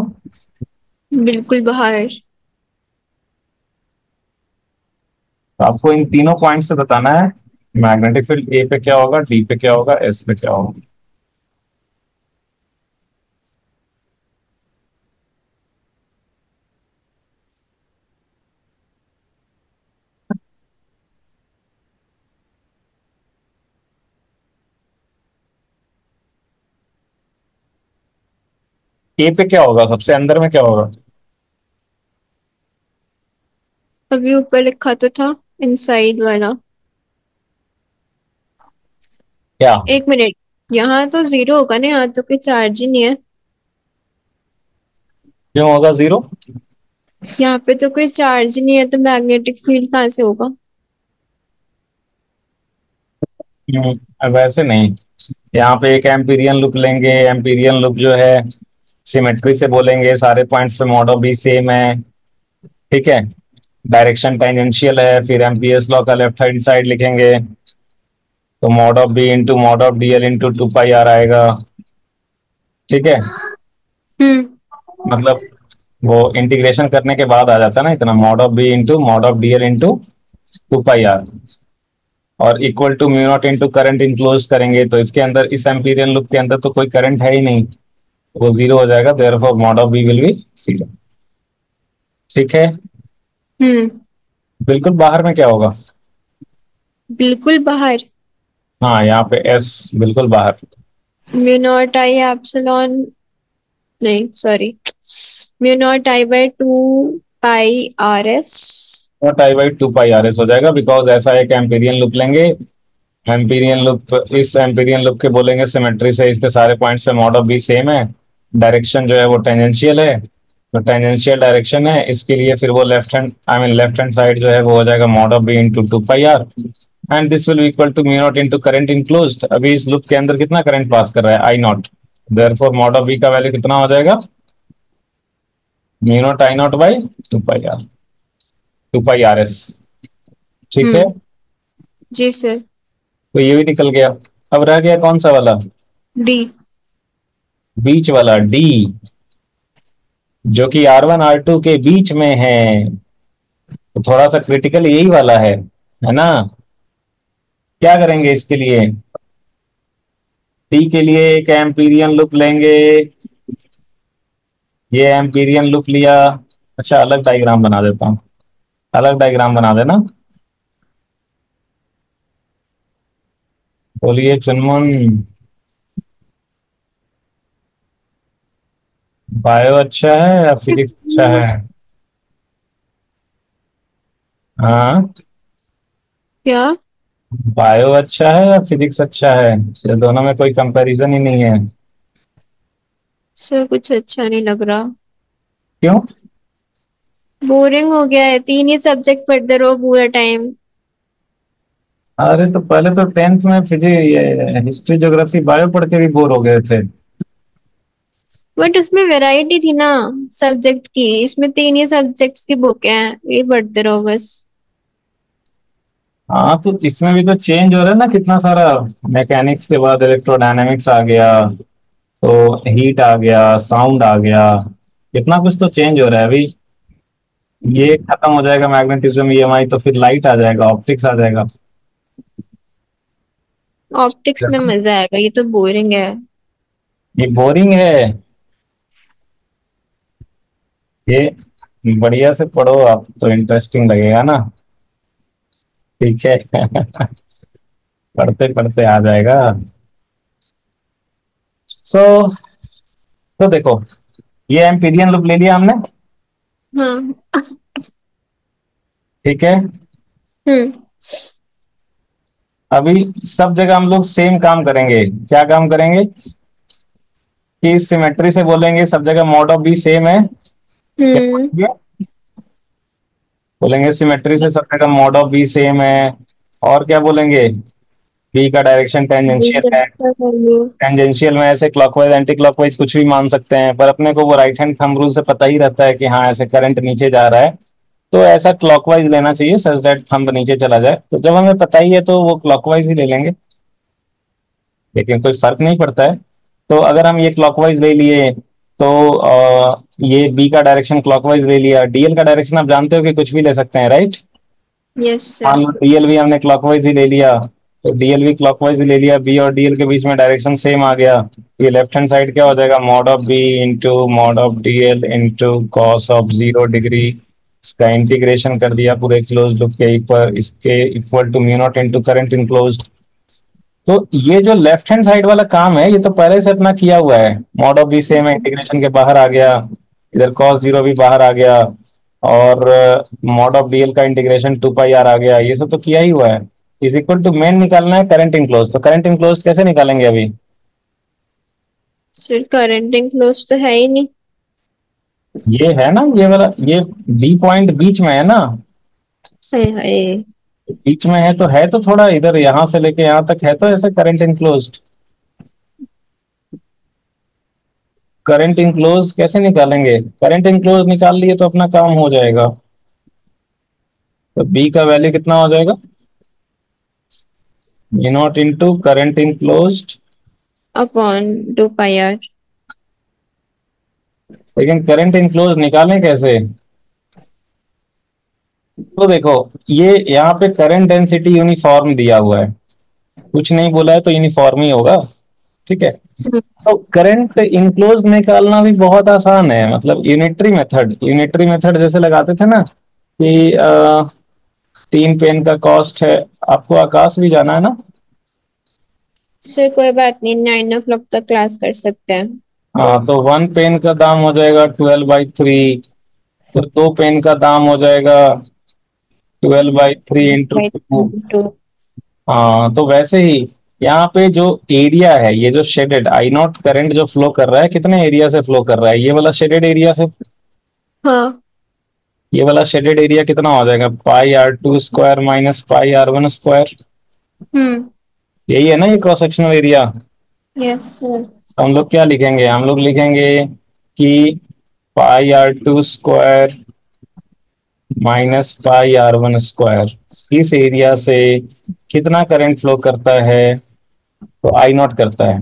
बिल्कुल बाहर। तो आपको इन तीनों पॉइंट से बताना है मैग्नेटिक फील्ड ए पे क्या होगा, डी पे क्या होगा, एस पे क्या होगा। ए पे क्या होगा, सबसे अंदर में क्या होगा? अभी ऊपर लिखा तो था इनसाइड वाला। क्या? एक मिनट। यहाँ तो जीरो होगा ना, यहाँ तो कोई चार्ज ही नहीं है। क्यों होगा जीरो? यहाँ पे तो कोई चार्ज ही नहीं है, तो मैग्नेटिक फील्ड कहाँ से होगा? वैसे नहीं। यहाँ पे एक एम्पीरियन लूप लेंगे, एम्पीरियन लूप जो है सिमेट्री से बोलेंगे सारे पॉइंट्स पे मॉड ऑफ बी सेम है। ठीक है, डायरेक्शन टेंजेंशियल है, फिर एम्पियर्स लॉ का लेफ्ट हैंड साइड लिखेंगे, तो mod of B into mod of d l into 2 pi r आएगा। ठीक है, हम्म। मतलब वो इंटीग्रेशन करने के बाद आ जाता है ना इतना, mod of B into mod of d l into 2 pi r, और equal to mu not into current enclose करेंगे, तो इसके अंदर इस एम्पीरियन लूप के अंदर तो कोई करंट है ही नहीं, वो जीरो हो जाएगा, therefore mod of B will be zero. ठीक है, हम्म। बिल्कुल बाहर में क्या होगा? बिल्कुल बाहर। हाँ, यहाँ पे एस बिल्कुल बाहर। Mu not I epsilon. नहीं sorry. Mu not I by 2 pi RS। Naught I by 2 pi r s हो जाएगा, बिकॉज ऐसा एक एम्पीरियन लूप लेंगे, एम्पीरियन लूप, इस एम्पीरियन लूप के बोलेंगे सिमेट्री से इसके सारे पॉइंट्स पे मॉड ऑफ बी सेम है, डायरेक्शन जो है वो टेंजेंशियल है, तो टेंजेंशियल डायरेक्शन है इसके लिए, फिर वो left hand, I mean left hand side जो है वो हो जाएगा mod of B into 2 pi r, and this will equal to mu not into current enclosed. अभी इस लूप के अंदर कितना करंट पास कर रहा है, I0, therefore mod of B का वैल्यू कितना हो जाएगा, mu naught I0 by 2 pi r, 2 pi r s. ठीक है। हम्म। जी सर। तो ये भी निकल गया। अब रह गया कौन सा वाला? डी। बीच वाला डी, जो कि R1 R2 के बीच में है। तो थोड़ा सा क्रिटिकल यही वाला है ना? क्या करेंगे इसके लिए? डी के लिए एक एम्पीरियन लूप लेंगे। ये एम्पीरियन लूप लिया। अच्छा, अलग डायग्राम बना देता हूँ। अलग डायग्राम बना देना। बोलिए चुनमुन। बायो अच्छा है या फिजिक्स अच्छा है? हाँ। क्या? बायो अच्छा है या फिजिक्स अच्छा है? ये दोनों में कोई कंपैरिजन ही नहीं है। सर कुछ अच्छा नहीं लग रहा। क्यों? बोरिंग हो गया है, तीन ही सब्जेक्ट पढ़ते रहो पूरा टाइम। अरे तो पहले तो टेंथ में फिजिक्स, ये हिस्ट्री ज्योग्राफी बायो पढ़ के भी बोर हो गए थे। बट उसमें वैरायटी थी ना सब्जेक्ट की, इसमें तीन ही सब्जेक्ट्स की बुक है, ये पढ़ते रहो बस। हाँ, तो इसमें भी तो चेंज हो रहा है ना कितना सारा। मैकेनिक्स के बाद इलेक्ट्रोडायनेमिक्स आ गया, तो हीट आ गया, साउंड आ गया। कितना कुछ तो चेंज हो रहा है अभी। ये खत्म हो जाएगा मैग्नेटिज्म ईएमआई, तो फिर लाइट आ जाएगा, ऑप्टिक्स आ जाएगा। ऑप्टिक्स में मजा आएगा, ये तो बोरिंग है। ये बोरिंग है। ये बढ़िया से पढ़ो आप तो इंटरेस्टिंग लगेगा ना। ठीक है। पढ़ते पढ़ते आ जाएगा। सो तो देखो, ये एम्पीरियन लूप ले लिया हमने। हाँ। ठीक है। हम्म। अभी सब जगह हम लोग सेम काम करेंगे। क्या काम करेंगे? कि सिमेट्री से बोलेंगे सब जगह मॉड ऑफ बी सेम है। क्या हम्म। बोलेंगे? बोलेंगे सिमेट्री से सब जगह मॉड ऑफ बी सेम है। और क्या बोलेंगे? बी का डायरेक्शन टेंजेंशियल है। टेंजेंशियल में ऐसे क्लॉकवाइज एंटी क्लॉकवाइज कुछ भी मान सकते हैं, पर अपने को वो राइट हैंड थंब रूल से पता ही रहता है कि हाँ ऐसे करंट नीचे जा रहा है, तो ऐसा क्लॉकवाइज लेना चाहिए सच दैट थंब नीचे चला जाए। तो जब हमें पता ही है तो वो क्लॉकवाइज ही ले लेंगे। लेकिन कोई फर्क नहीं पड़ता है। तो अगर हम ये क्लॉकवाइज ले लिए, तो ये बी का डायरेक्शन क्लॉकवाइज ले लिया। डीएल का डायरेक्शन आप जानते हो कि कुछ भी ले सकते हैं, राइट? यस मान सर। लो डीएल भी हमने क्लॉकवाइज ही ले लिया, तो डीएल भी क्लॉकवाइज ही ले लिया। बी और डीएल के बीच में डायरेक्शन सेम आ गया। ये लेफ्ट हैंड साइड क्या हो जाएगा? Mod of B into mod of dl into cos of 0 degree. इसका इंटीग्रेशन कर दिया पूरे क्लोज लूप के ऊपर, इसके equal to mu not into current enclosed. तो ये जो लेफ्ट हैंड साइड वाला काम है, ये तो पहले से अपना किया हुआ है। मॉड ऑफ बी सेम है, इंटीग्रेशन के बाहर आ गया। इधर कॉस 0 भी बाहर आ गया। और मॉड ऑफ डीएल का इंटीग्रेशन 2 पाई आर आ गया। ये सब तो किया ही हुआ है। इज इक्वल टू मेन निकालना है करंट इनक्लोज। तो करंट इनक्लोज कैसे निकालेंगे अभी? सर करंट क्लोज तो है ही नहीं। ये है ना, ये वाला, ये डी पॉइंट बीच में है ना। हाय हाय। बीच में है तो थोड़ा इधर यहां से लेके यहां तक है, तो ऐसे करंट इनक्लोज। करंट इनक्लोज कैसे निकालेंगे? करंट इनक्लोज निकाल लिए तो अपना काम हो जाएगा। तो बी का वैल्यू कितना हो जाएगा? E naught into current enclose. Upon 2 pi r. लेकिन करंट इनक्लोज निकालें कैसे? तो देखो, ये यहाँ पे करंट डेंसिटी यूनिफॉर्म दिया हुआ है। कुछ नहीं बोला है तो यूनिफॉर्म ही होगा। ठीक है। तो करंट इनक्लोज निकालना भी बहुत आसान है, मतलब यूनिटरी मेथड जैसे लगाते थे ना कि 3 पेन का कॉस्ट है। आपको आकाश भी जाना है ना? सर कोई बात नहीं, 9 o'clock तक क्लास कर सकते हैं। हाँ, तो 1 पेन का दाम हो जाएगा 12/3। तो 2 पेन का दाम हो जाएगा 12/3 इंटू बाई 2। 2। हाँ, तो वैसे ही यहाँ पे जो एरिया है, ये जो शेडेड आई नॉट करंट जो फ्लो कर रहा है, कितने एरिया से फ्लो कर रहा है? ये वाला शेडेड एरिया से। हाँ। ये वाला शेडेड एरिया कितना हो जाएगा? πr2² minus πr1²। हम्म। यही है ना ये cross sectional area. Yes sir. हम लोग क्या लिखेंगे? हम लोग लिखेंगे कि πr2² minus pi are one square, इस एरिया से कितना करंट फ्लो करता है? तो आई नॉट करता है।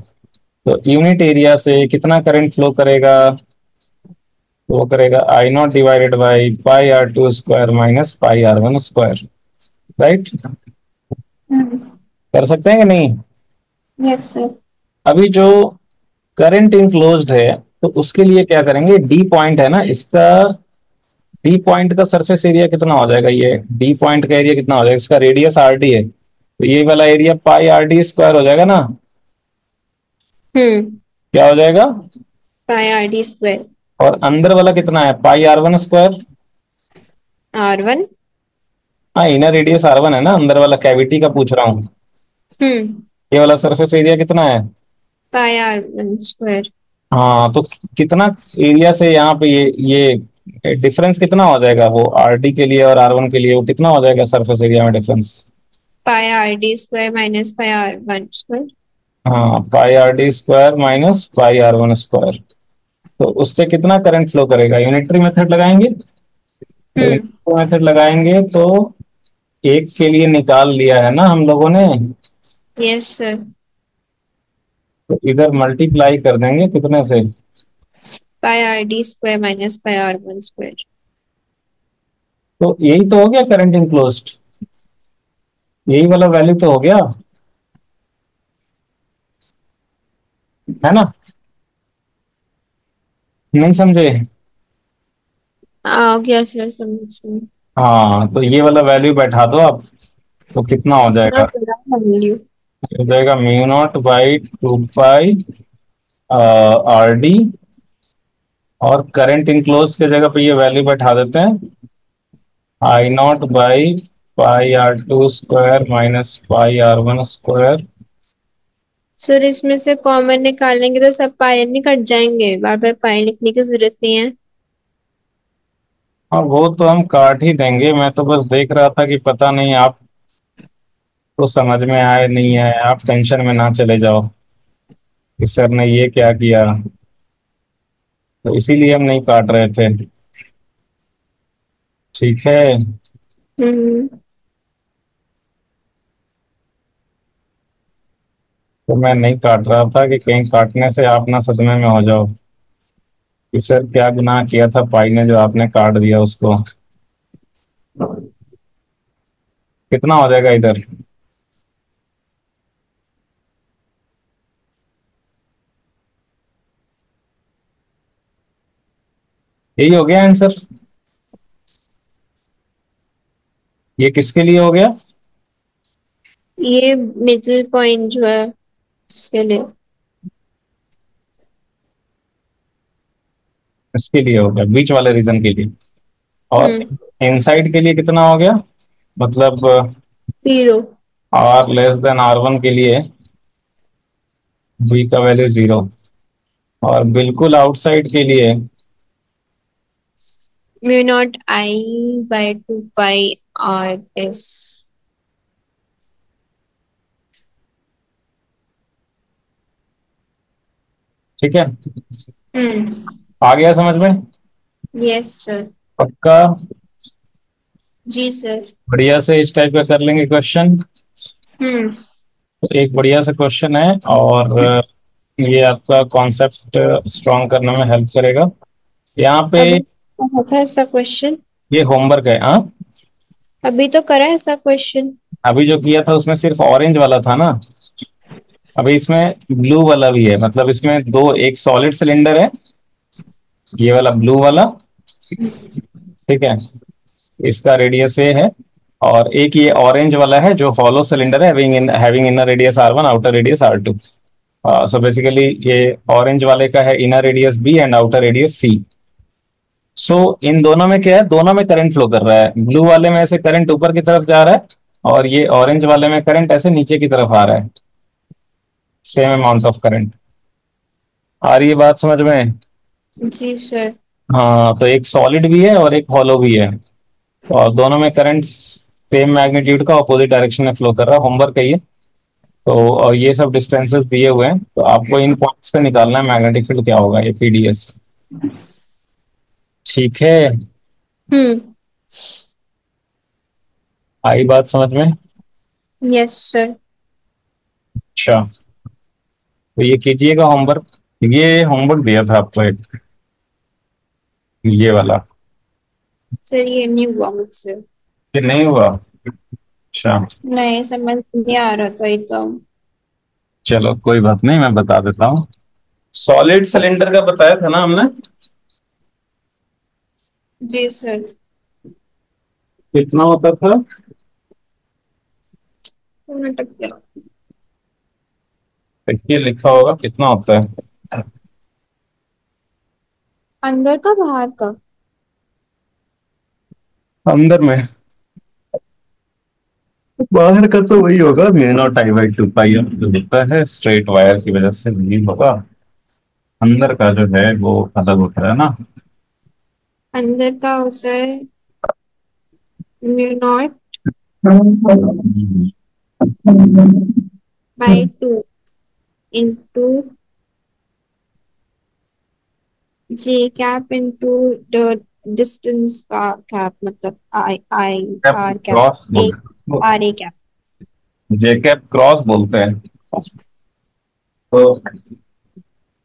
तो यूनिट एरिया से कितना करंट फ्लो करेगा? तो वो करेगा I naught divided by pi are two square minus pi are one square. Right? कर सकते हैं कि नहीं? Yes sir. अभी जो करंट इनक्लोज्ड है, तो उसके लिए क्या करेंगे, डी पॉइंट है ना इसका, डी पॉइंट का सरफेस एरिया कितना हो जाएगा? ये डी पॉइंट का एरिया कितना हो जाएगा? इसका रेडियस आर डी है, तो ये वाला area pi R D square हो जाएगा ना। हम्म। क्या हो जाएगा? Pi R D square. और अंदर वाला कितना है? Pi are one square. R one. हाँ, इनर रेडियस आर वन है ना, अंदर वाला कैविटी का पूछ रहा हूँ। हम्म। ये वाला सरफेस एरिया कितना है? Pi are one square. हाँ, तो कितना एरिया से यहाँ पे ये डिफरेंस कितना हो जाएगा? वो आर डी के लिए और आर वन के लिए वो कितना हो जाएगा सरफेस एरिया में difference? Pi R D square minus pi are one square. हाँ, pi R D square minus pi are one square. तो उससे कितना करंट फ्लो करेगा? यूनिटरी मेथड लगाएंगे। तो हम्म। यूनिटरी मेथड लगाएंगे तो एक के लिए निकाल लिया है ना हम लोगों ने, यस सर। तो इधर मल्टीप्लाई कर देंगे कितने से? Pi R D square minus pi are one square. तो यही तो हो गया करंट इनक्लोज्ड, यही वाला वैल्यू तो हो गया, है ना? नहीं समझे? आ गया सर समझ में। हाँ, तो ये वाला वैल्यू बैठा दो आप, तो कितना हो ना जाएगा? करा वैल्यू। हो जाएगा mu not by two pi R D, और करंट इनक्लोज की जगह पे ये वैल्यू बैठा देते हैं, I not by pi are two square minus pi are one square. Sir इसमें से कॉमन निकालेंगे तो सब पाई नहीं कट जाएंगे, बार बार पाई लिखने की जरूरत नहीं है। हाँ, वो तो हम काट ही देंगे, मैं तो बस देख रहा था कि पता नहीं आप तो समझ में आए नहीं आए, आप टेंशन में ना चले जाओ कि सर ने ये क्या किया, तो इसीलिए हम नहीं काट रहे थे। ठीक है, हम्म। तो मैं नहीं काट रहा था कि कहीं काटने से आप ना सदमे में हो जाओ कि सर क्या गुनाह किया था पाई ने जो आपने काट दिया उसको। कितना हो जाएगा इधर? यही हो गया आंसर। ये किसके लिए हो गया? ये मिडिल पॉइंट जो है उसके लिए। इसके लिए हो गया, बीच वाले रीजन के लिए। और हम्म। इनसाइड के लिए कितना हो गया? मतलब zero. R less than R one के लिए बी का वैल्यू जीरो, और बिल्कुल आउटसाइड के लिए mu naught I by two pi r s. ठीक है, हम्म। आ गया समझ में? Yes sir. पक्का? जी सर। बढ़िया से इस टाइप का कर लेंगे क्वेश्चन। हम्म। तो एक बढ़िया सा क्वेश्चन है, और ये आपका कॉन्सेप्ट स्ट्रॉन्ग करने में हेल्प करेगा यहाँ पे। अभी तो था ऐसा क्वेश्चन। ये होमवर्क है, हाँ। अभी तो करा है ऐसा क्वेश्चन। अभी जो किया था उसमें सिर्फ ऑरेंज वाला था ना, अभी इसमें ब्लू वाला भी है, मतलब इसमें दो, एक सॉलिड सिलेंडर है ये वाला ब्लू वाला, ठीक है, इसका रेडियस ए है, और एक ये ऑरेंज वाला है जो हॉलो सिलेंडर है, having inner radius R one outer radius R two. So basically ये ऑरेंज वाले का है inner radius B and outer radius C. So इन दोनों में क्या है, दोनों में करंट फ्लो कर रहा है, ब्लू वाले में ऐसे करंट ऊपर की तरफ जा रहा है, और ये ऑरेंज वाले में करंट ऐसे नीचे की तरफ आ रहा है, सेम अमाउंट ऑफ करंट। आ रही है बात समझ में? जी सर। हाँ, तो एक सॉलिड भी है और एक हॉलो भी है, और दोनों में करंट सेम मैग्नीट्यूड का अपोजिट डायरेक्शन में फ्लो कर रहा है। होमवर्क है ये। तो और ये सब डिस्टेंसेस दिए हुए हैं, तो आपको इन पॉइंट्स पे निकालना है मैग्नेटिक फील्ड क्या होगा, ये पीडीएस। ठीक है, हम्म। आई बात समझ में? Yes sir. अच्छा, तो ये कीजिएगा होमवर्क। ये होमवर्क दिया था आपको एक, ये वाला। सर ये नहीं हुआ मुझसे। ये नहीं हुआ? अच्छा, नहीं समझ नहीं आ रहा था एकदम। चलो कोई बात नहीं, मैं बता देता हूँ। सॉलिड सिलेंडर का बताया था ना हमने? जी सर। कितना होता था? अटक गया। देखिए लिखा होगा कितना होता है। अंदर का बाहर का? अंदर में। बाहर का तो वही होगा, mu not I by two pi जो होता है, स्ट्रेट वायर की वजह से नहीं होगा। अंदर का जो है वो अलग होता है ना। अंदर का होता है mu not by two into J cap into the distance का कैप, मतलब I I R cap. Cross A बोलते हैं, R A cap. J cap cross बोलते हैं। तो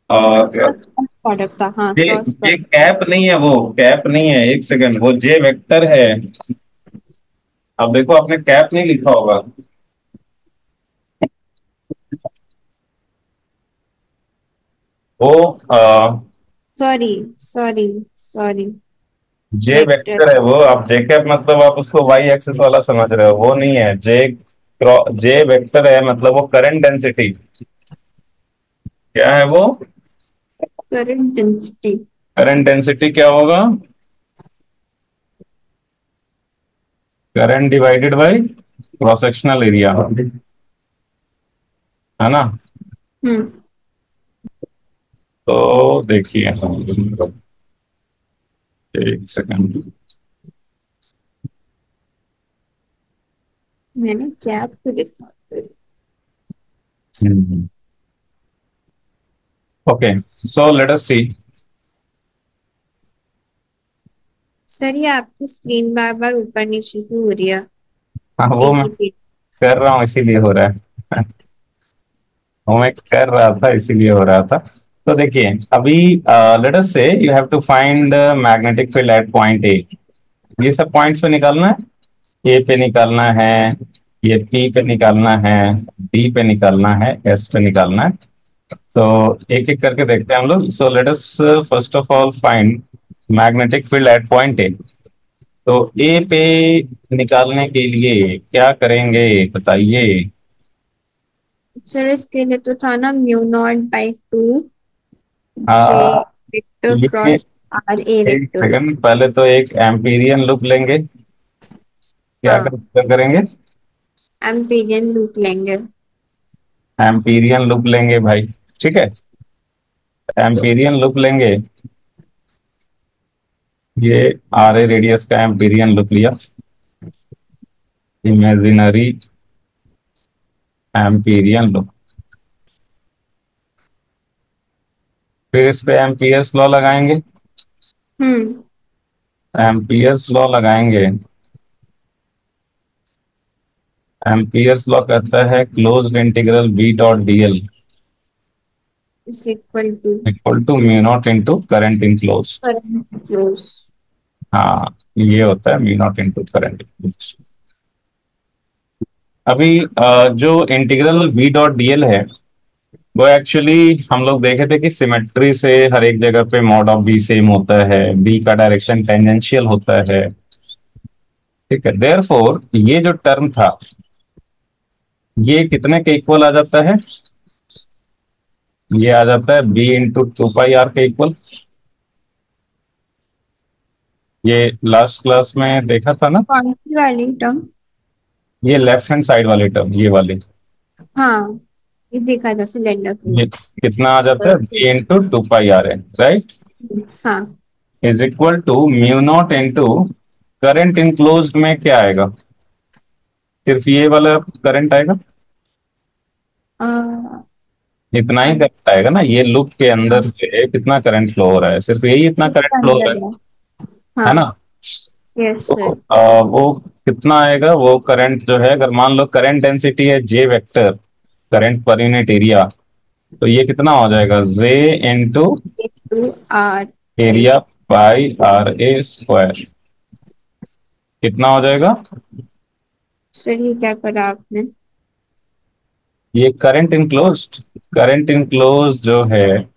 प्रोडक्ट था, हाँ J cross J product. Cap नहीं है, वो कैप नहीं है, एक सेकंड, वो जे वेक्टर है। अब देखो आपने कैप नहीं लिखा होगा। वो सॉरी सॉरी सॉरी। जे वेक्टर। वेक्टर है वो। आप जे कैप मतलब आप उसको वाई एक्सिस वाला समझ रहे हो, वो नहीं है। जे वेक्टर है मतलब वो करंट डेंसिटी। क्या है वो? Current density. करंट डेंसिटी क्या होगा? Current divided by cross sectional area, है ना? हम्म। तो देखिए, एक सेकंड। मैंने कैप को लिखा। ओके, सो लेट अस सी। सर ये आपकी स्क्रीन बार बार ऊपर नीचे क्यों हो रही है? हाँ, वो एक मैं ही पेज। कर रहा हूँ इसीलिए हो रहा है। वो मैं कर रहा था इसीलिए हो रहा था। तो देखिए अभी, let us say you have to find magnetic field at point A. ये सब पॉइंट्स पे निकालना है। ए पे निकालना है, ये पी पे निकालना है, डी पे निकालना है, एस पे निकालना है। तो एक एक करके देखते हैं हम लोग। सो let us first of all find magnetic field at point ए। तो ए पे निकालने के लिए क्या करेंगे बताइए? सर इसके लिए तो था ना mu not by two J आ, वेक्टर ये क्रॉस आर ए एक वेक्टर। सेकंड, पहले तो एक एम्पीरियन लूप लेंगे। क्या हाँ करेंगे? एम्पीरियन लूप लेंगे। एम्पीरियन लूप लेंगे भाई। ठीक है, एम्पीरियन लूप लेंगे। ये आर ए रेडियस का एम्पीरियन लूप लिया, इमेजिनरी एम्पीरियन लूप। फिर इस पे एम्पियर्स लॉ लगाएंगे। हम्म। एम्पियर्स लॉ लगाएंगे। एम्पियर्स लॉ कहता है closed integral B dot DL is equal to equal to mu not into current enclose. Current close. हाँ, ये होता है mu not into current enclose. अभी जो इंटीग्रल बी डॉट डीएल है, वो एक्चुअली हम लोग देखे थे कि सिमेट्री से हर एक जगह पे मॉड ऑफ बी सेम होता है, बी का डायरेक्शन टेंजेंशियल होता है। ठीक है, देयरफॉर ये जो टर्म था, ये कितने के इक्वल आ जाता है? ये आ जाता है B into two pi R के इक्वल। ये लास्ट क्लास में देखा था ना? कौन सी वाली टर्म? ये लेफ्ट हैंड साइड वाली टर्म, ये वाली। हाँ ये देखा था सिलेंडर ये को। कितना आ जाता है? B into two pi R है, राइट? हाँ। Is equal to mu not into current enclosed में क्या आएगा? सिर्फ ये वाला करंट आएगा, आ, इतना ही करंट आएगा ना। ये लूप के अंदर हाँ से कितना करंट फ्लो हो रहा है? सिर्फ यही इतना करंट इसका फ्लो हो रहा अंदर है। है हाँ। ना? यस तो सर। वो कितना आएगा, वो करंट जो है, अगर मान लो करंट डेंसिटी है जे वेक्टर, करंट पर यूनिट एरिया, तो ये कितना हो जाएगा, J into two R A. Area by R A square, कितना हो जाएगा। सर ये क्या करा आपने? ये करंट इनक्लोज जो है,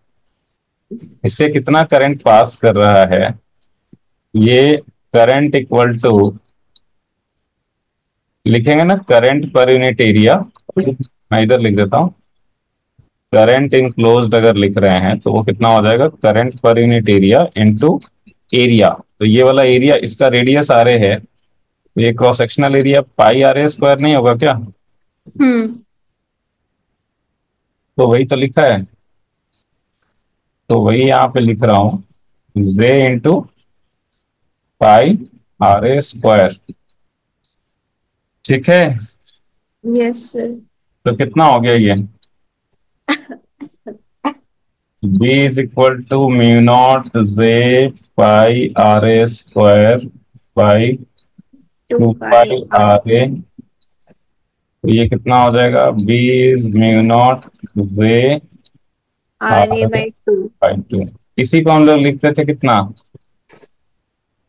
इससे कितना करंट पास कर रहा है, ये करंट इक्वल टू, लिखेंगे ना करंट पर यूनिट एरिया, मैं इधर लिख देता हूँ, करंट इनक्लोज्ड अगर लिख रहे हैं तो वो कितना हो जाएगा, करंट पर यूनिट एरिया इनटू एरिया, तो ये वाला एरिया इसका रेडियस आर ए है, तो ये cross sectional area pi R A square नहीं होगा क्या। हम्म। तो वही तो लिखा है, तो वही यहाँ पे लिख रहा हूँ, J into pi R A square, ठीक है। Yes sir. तो कितना हो गया ये, B is equal to mu not J pi R A square by two two pi pi R. R A, तो ये कितना हो जाएगा, B is mu not J R A R A by two. By two, इसी को हम लोग लिखते थे कितना,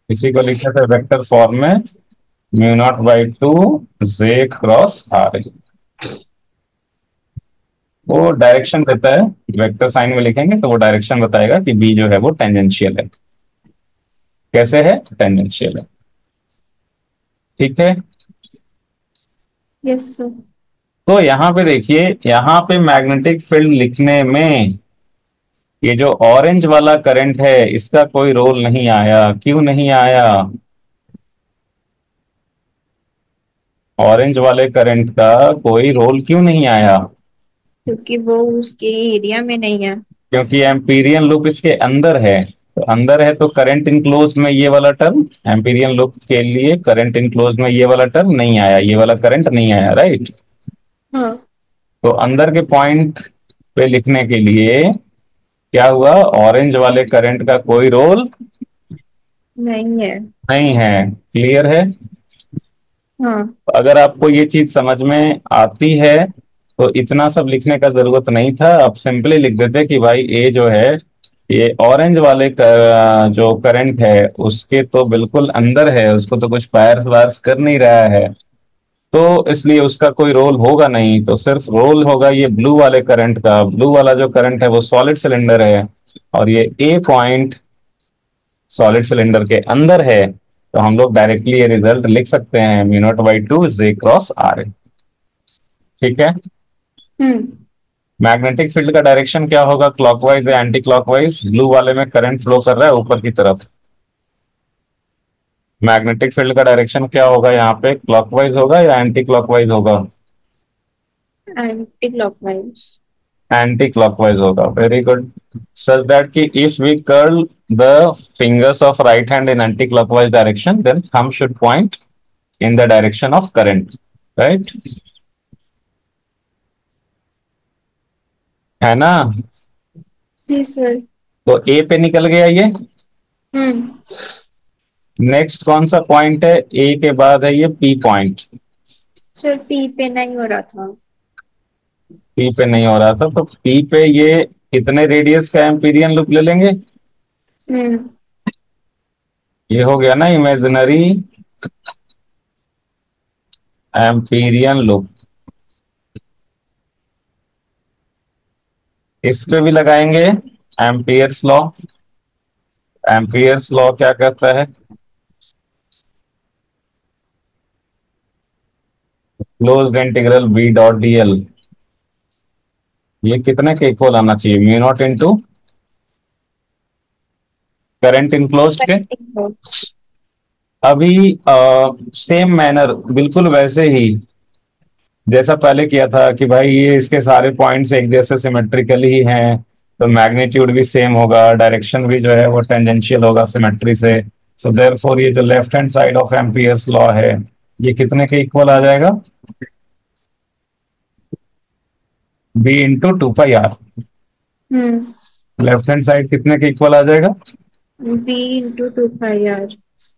इसी को लिखते थे वेक्टर फॉर्म में, mu not by two J cross R A, वो डायरेक्शन देता है, वेक्टर साइन में लिखेंगे तो वो डायरेक्शन बताएगा कि बी जो है वो टेंजेंशियल है, कैसे है, टेंजेंशियल है, ठीक है। Yes sir. तो यहाँ पे देखिए, यहाँ पे मैग्नेटिक फील्ड लिखने में ये जो ऑरेंज वाला करंट है इसका कोई रोल नहीं आया, क्यों नहीं आया, ऑरेंज वाले करंट का कोई रोल क्यों नहीं आया, क्योंकि वो उसके एरिया में नहीं है। क्योंकि एम्पीरियन लूप इसके अंदर है, तो अंदर है तो करंट इनक्लोज में ये वाला टर्म, एम्पीरियन लूप के लिए करंट इनक्लोज में ये वाला टर्म नहीं आया, ये वाला करंट नहीं आया, राइट। हाँ। तो अंदर के पॉइंट पे लिखने के लिए क्या हुआ, ऑरेंज वाले करंट का कोई रोल नहीं है। नहीं है, क्लियर है। हाँ। अगर आपको ये चीज समझ में आती है तो इतना सब लिखने का जरूरत नहीं था, आप सिंपली लिख देते कि भाई ए जो है, ये ऑरेंज वाले जो करंट है उसके तो बिल्कुल अंदर है, उसको तो कुछ फायर्स वायर्स कर नहीं रहा है, तो इसलिए उसका कोई रोल होगा नहीं, तो सिर्फ रोल होगा ये ब्लू वाले करंट का, ब्लू वाला जो करंट है वो सॉलिड सिलेंडर है, और ये ए पॉइंट सॉलिड सिलेंडर के अंदर है, तो हम लोग डायरेक्टली ये रिजल्ट लिख सकते हैं, mu not by two J cross R A, ठीक है। हम्म। मैग्नेटिक फील्ड का डायरेक्शन क्या होगा, क्लॉकवाइज या एंटी क्लॉकवाइज, ब्लू वाले में करंट फ्लो कर रहा है ऊपर की तरफ, मैग्नेटिक फील्ड का डायरेक्शन क्या होगा यहाँ पे, क्लॉकवाइज होगा या एंटी क्लॉकवाइज होगा, एंटी क्लॉकवाइज। एंटी क्लॉकवाइज होगा, वेरी गुड। सच दैट कि if we curl the fingers of right hand in anti-clockwise direction, then thumb should point in the direction of current, right, है ना। जी sir. तो ए पे निकल गया ये, हम्म। नेक्स्ट कौन सा पॉइंट है, ए के बाद है ये पी पॉइंट, सर पी पे नहीं हो रहा था। पी पे नहीं हो रहा था, तो पी पे ये कितने रेडियस का एम्पीरियन लूप ले लेंगे, हम्म। ये हो गया ना इमेजिनरी एम्पीरियन लूप, इस पे भी लगाएंगे एम्पियर्स लॉ, एम्पियर्स लॉ क्या कहता है, closed integral B dot DL, ये कितने के इक्वल आना चाहिए, mu not into current enclosed के। अभी सेम मैनर बिल्कुल वैसे ही जैसा पहले किया था कि भाई ये इसके सारे पॉइंट्स एक जैसे सिमेट्रिकल ही हैं, तो मैग्नीट्यूड भी सेम होगा, डायरेक्शन भी जो है वो टेंजेंशियल होगा सिमेट्री से, सो देयरफॉर ये जो left hand side of Ampere's law है ये कितने के इक्वल आ जाएगा, B into two pi are, hmm. Left hand side कितने के इक्वल आ जाएगा, B into two pi are.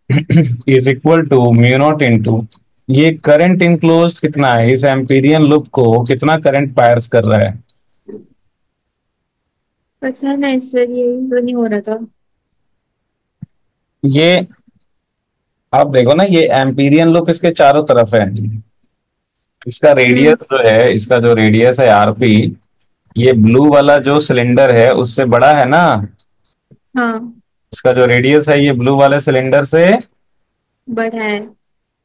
Is equal to mu not into, ये करंट इनक्लोज्ड कितना है, इस एम्पीरियन लूप को कितना करंट पायर्स कर रहा है। पता नहीं सर, यही तो नहीं हो रहा था। ये आप देखो ना, ये एम्पीरियन लूप इसके चारों तरफ है। इसका रेडियस हम्म। जो है, इसका जो रेडियस है आरपी, ये ब्लू वाला जो सिलेंडर है उससे बड़ा है ना। हाँ। इसका जो रेडियस है ये ब्लू वाले सिलेंडर से बड़ा है।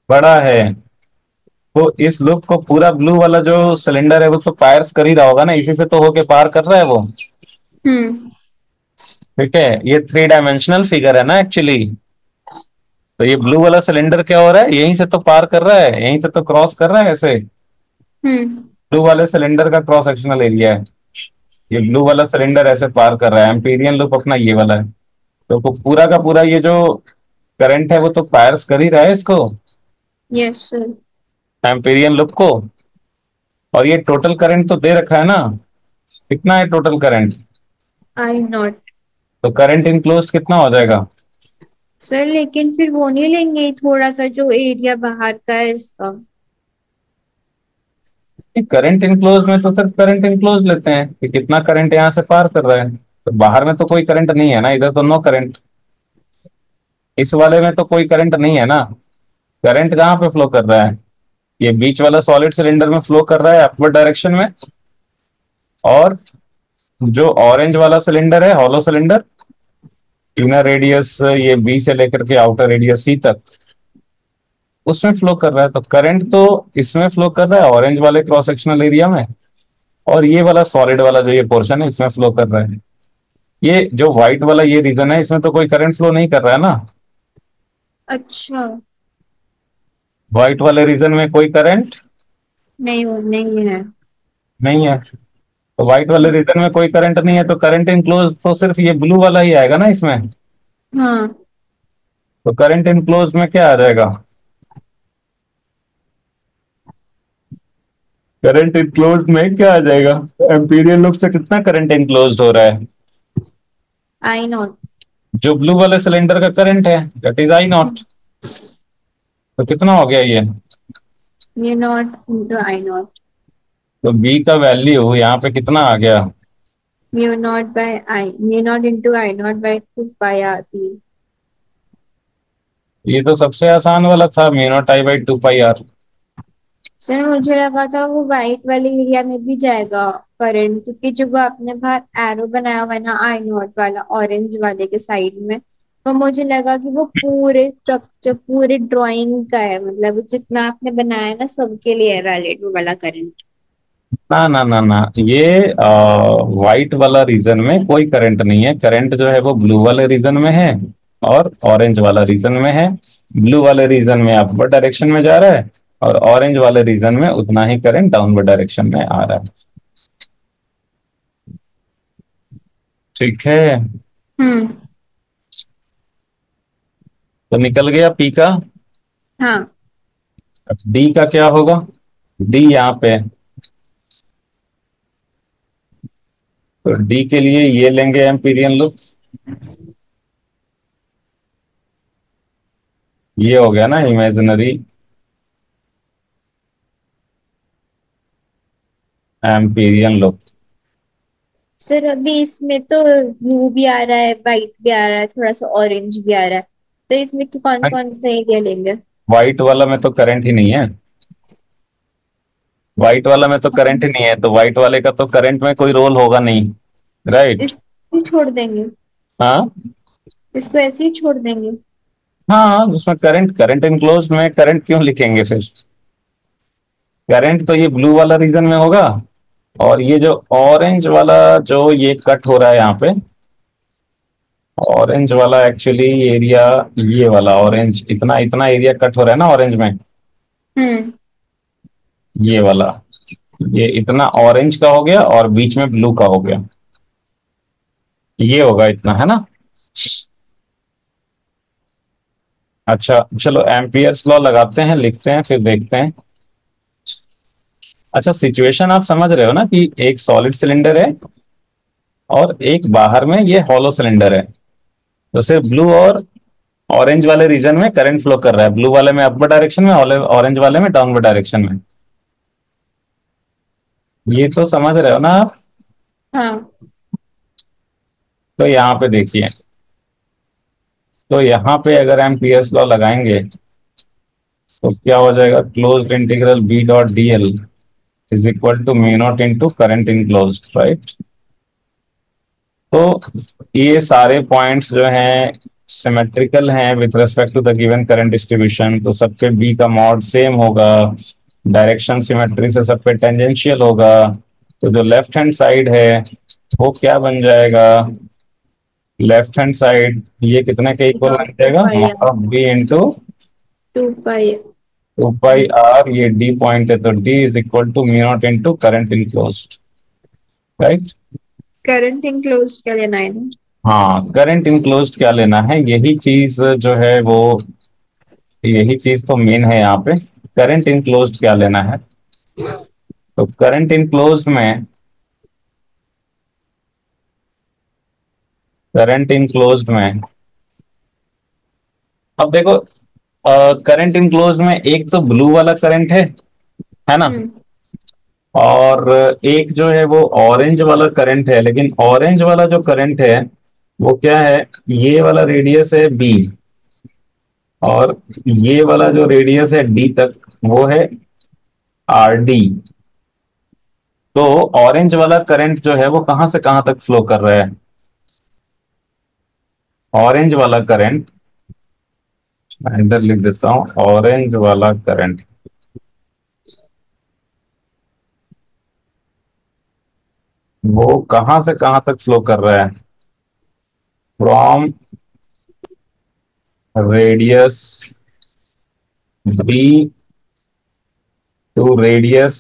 बड़ा है। तो इस लूप को पूरा ब्लू वाला जो सिलेंडर है वो तो पायर्स कर ही रहा होगा ना, इसी से तो होके पार कर रहा है वो। हम्म। ठीक है, ये थ्री डायमेंशनल फिगर है ना एक्चुअली। तो ये ब्लू वाला सिलेंडर क्या हो रहा है, यहीं से तो पार कर रहा है, यहीं से तो क्रॉस कर रहा है ऐसे। हम्म। ब्लू वाले सिलेंडर का क्रॉस सेक्शनल एरिया है। ये ब्लू वाला सिलेंडर ऐसे पार कर रहा है, एम्पीरियन लूप अपना ये वाला है। तो पूरा का पूरा ये जो करंट है वो तो पायर्स कर ही रहा है इसको, यस सर। एम्पीरियन लूप को। और ये टोटल करंट तो दे रखा है ना, कितना है टोटल करंट। I not. तो करंट इनक्लोज्ड कितना हो जाएगा। सर लेकिन फिर वो नहीं लेंगे थोड़ा सा जो एरिया बाहर का है इसका। करंट इनक्लोज में तो सिर्फ करंट इनक्लोज लेते हैं कि कितना करंट यहाँ से पार कर रहा है, तो बाहर में तो कोई करंट नहीं है ना, इधर तो नो करंट। इस वाले में तो कोई करंट नहीं है ना। करंट कहाँ पे फ्लो कर रहा है, ये बीच वाला सॉलिड सिलेंडर में फ्लो कर रहा है अपवर्ड डायरेक्शन में। और जो ऑरेंज वाला सिलेंडर है, हॉलो सिलेंडर, इनर रेडियस ये बी से लेकर के आउटर रेडियस सी तक, उसमें फ्लो कर रहा है। तो करंट तो इसमें फ्लो कर रहा है ऑरेंज वाले क्रॉस सेक्शनल एरिया में, और ये वाला सॉलिड वाला जो ये पोर्शन है इसमें फ्लो कर रहा है। ये जो व्हाइट वाला ये रीजन है इसमें तो कोई करंट फ्लो नहीं कर रहा है ना। अच्छा। व्हाइट वाले रीजन में कोई करंट नहीं, वो नहीं है। नहीं है। तो व्हाइट वाले रीजन में कोई करंट नहीं है, तो करंट इनक्लोज तो सिर्फ ये ब्लू वाला ही आएगा ना इसमें। हाँ। तो करंट इनक्लोज में क्या आ जाएगा, करंट इनक्लोज में क्या आ जाएगा, एम्पीरियल लूप से कितना करंट इनक्लोज हो रहा है। I not. जो ब्लू वाले सिलेंडर का करंट है दैट इज आई नॉट। तो कितना हो गया ये, mu not into I not. तो बी का वैल्यू यहाँ पे कितना आ गया। Mu not by I, mu not into I not by 2 pi आती। ये तो सबसे आसान वाला था, mu not I by 2 pi are. Sir मुझे लगा था वो वाइट वाले एरिया में भी जाएगा करंट, क्योंकि जो वो आपने बाहर एरो बनाया हुआ है ना आई नॉट वाला ऑरेंज वाले के साइड में, तो मुझे लगा कि वो पूरे स्ट्रक्चर पूरे ड्राइंग का है, मतलब जितना आपने बनाया है ना सबके लिए है वैलिड वो वाला करंट। ना ना ना ना, ये व्हाइट वाला रीजन में कोई करंट नहीं है, करंट जो है वो ब्लू वाले रीजन में है और ऑरेंज वाला रीजन में है। ब्लू वाले रीजन में अपवर्ड डायरेक्शन में जा रहा है, और ऑरेंज वाले रीजन में उतना ही करंट डाउनवर्ड डायरेक्शन में आ रहा है। ठीक है, हम्म। तो निकल गया पी का। हाँ। अब डी का क्या होगा, डी यहाँ पे है। तो डी के लिए ये लेंगे एम्पीरियन लूप, ये हो गया ना इमेजिनरी एम्पीरियन लूप। सर अभी इसमें तो ब्लू भी आ रहा है, वाइट भी आ रहा है, थोड़ा सा ऑरेंज भी आ रहा है, तो इसमें कौन कौन सा एरिया लेंगे? व्हाइट वाला में तो करंट ही नहीं है, व्हाइट वाला में तो करंट ही नहीं है, तो व्हाइट वाले का तो करंट में कोई रोल होगा नहीं। राइट। इसको छोड़ देंगे। हाँ इसको ऐसे ही छोड़ देंगे। हाँ, उसमें करंट, करंट इनक्लोज में करंट क्यों लिखेंगे फिर, करंट तो ये ब्लू वाला रीजन में होगा। और ये जो ऑरेंज वाला जो ये कट हो रहा है यहाँ पे, ऑरेंज वाला एक्चुअली एरिया, ये वाला ऑरेंज इतना इतना एरिया कट हो रहा है ना ऑरेंज में, हम्म। ये वाला, ये इतना ऑरेंज का हो गया और बीच में ब्लू का हो गया, ये होगा इतना है ना। अच्छा चलो एम्पियर्स लॉ लगाते हैं, लिखते हैं, फिर देखते हैं। अच्छा सिचुएशन आप समझ रहे हो ना कि एक सॉलिड सिलेंडर है और एक बाहर में ये हॉलो सिलेंडर है, तो सिर्फ ब्लू और ऑरेंज वाले रीजन में करंट फ्लो कर रहा है, ब्लू वाले में अपवर्ड डायरेक्शन में, ऑरेंज वाले में डाउनवर्ड डायरेक्शन में। ये तो समझ रहे हो ना आप? हाँ। तो यहाँ पे देखिए, तो यहाँ पे अगर हम पीएस लॉ लगाएंगे तो क्या हो जाएगा, closed integral B dot D L is equal to mu not into current enclosed, right. तो ये सारे पॉइंट्स जो हैं सिमेट्रिकल हैं with respect to the given current distribution, तो सबके बी का मॉड सेम होगा, डायरेक्शन सिमेट्री से सब पे टेंजेंशियल होगा। तो जो लेफ्ट हैंड साइड है वो क्या बन जाएगा, लेफ्ट हैंड साइड ये कितने के इक्वल बन टू जाएगा, pi mod of B into 2 pi. 2 pi R, ये डी पॉइंट है तो D is equal to mu not into current enclosed, right. Current enclose क्या लेना है ना? हाँ, करंट इनक्लोज्ड क्या लेना है, यही चीज जो है वो, यही चीज तो मेन है यहाँ पे, करंट इनक्लोज्ड क्या लेना है। तो करंट इनक्लोज्ड में, करंट इनक्लोज्ड में अब देखो, करंट इनक्लोज्ड में एक तो ब्लू वाला करंट है ना, हम्म। और एक जो है वो ऑरेंज वाला करंट है, लेकिन ऑरेंज वाला जो करंट है वो क्या है, ये वाला रेडियस है बी, और ये वाला जो रेडियस है डी तक वो है आर डी। तो ऑरेंज वाला करंट जो है वो कहां से कहां तक फ्लो कर रहा है, ऑरेंज वाला करंट, मैं इधर लिख देता हूं, ऑरेंज वाला करंट वो कहां से कहां तक फ्लो कर रहा है, from radius B to radius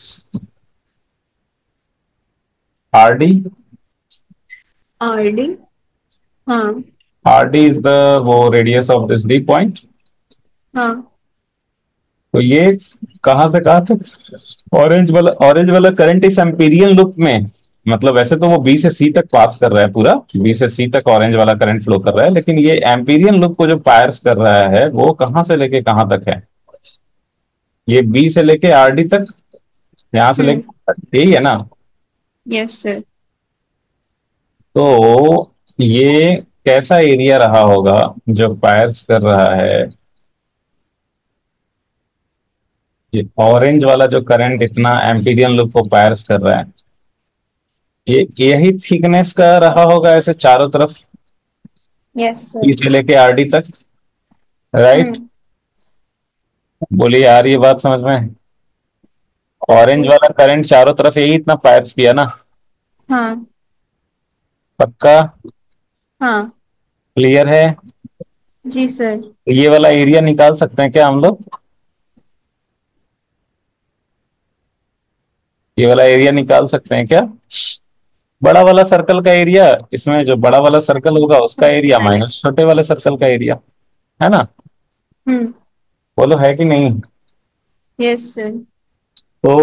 R D. RD. हाँ। आर डी इज द वो radius of this D point. हाँ। तो ये कहां से कहां तक, ऑरेंज वाला करंट इस एम्पीरियन लूप में, मतलब वैसे तो वो बी से सी तक पास कर रहा है पूरा, बी से सी तक ऑरेंज वाला करंट फ्लो कर रहा है, लेकिन ये एम्पीरियन लूप को जो पायर्स कर रहा है वो कहां से लेके कहां तक है, ये बी से लेके आर डी तक, यहां से हम्म। लेके, यही है ना। Yes sir. तो ये कैसा एरिया रहा होगा जो पायर्स कर रहा है, ये ऑरेंज वाला जो करंट इतना एम्पीरियन लूप को पायर्स कर रहा है, ये यही थिकनेस का रहा होगा ऐसे चारों तरफ, यस सर। ई से लेके आर डी तक, राइट। हम्म। बोलिए यार, ये बात समझ में, ऑरेंज जी। वाला करंट चारों तरफ यही इतना पायर्स किया ना, हाँ। पक्का, हाँ। क्लियर है। जी सर। ये वाला एरिया निकाल सकते हैं क्या हम लोग, ये वाला एरिया निकाल सकते हैं क्या, बड़ा वाला सर्कल का एरिया, इसमें जो बड़ा वाला सर्कल होगा उसका एरिया माइनस छोटे वाले सर्कल का एरिया, है ना। हम्म। बोलो है कि नहीं। Yes sir. तो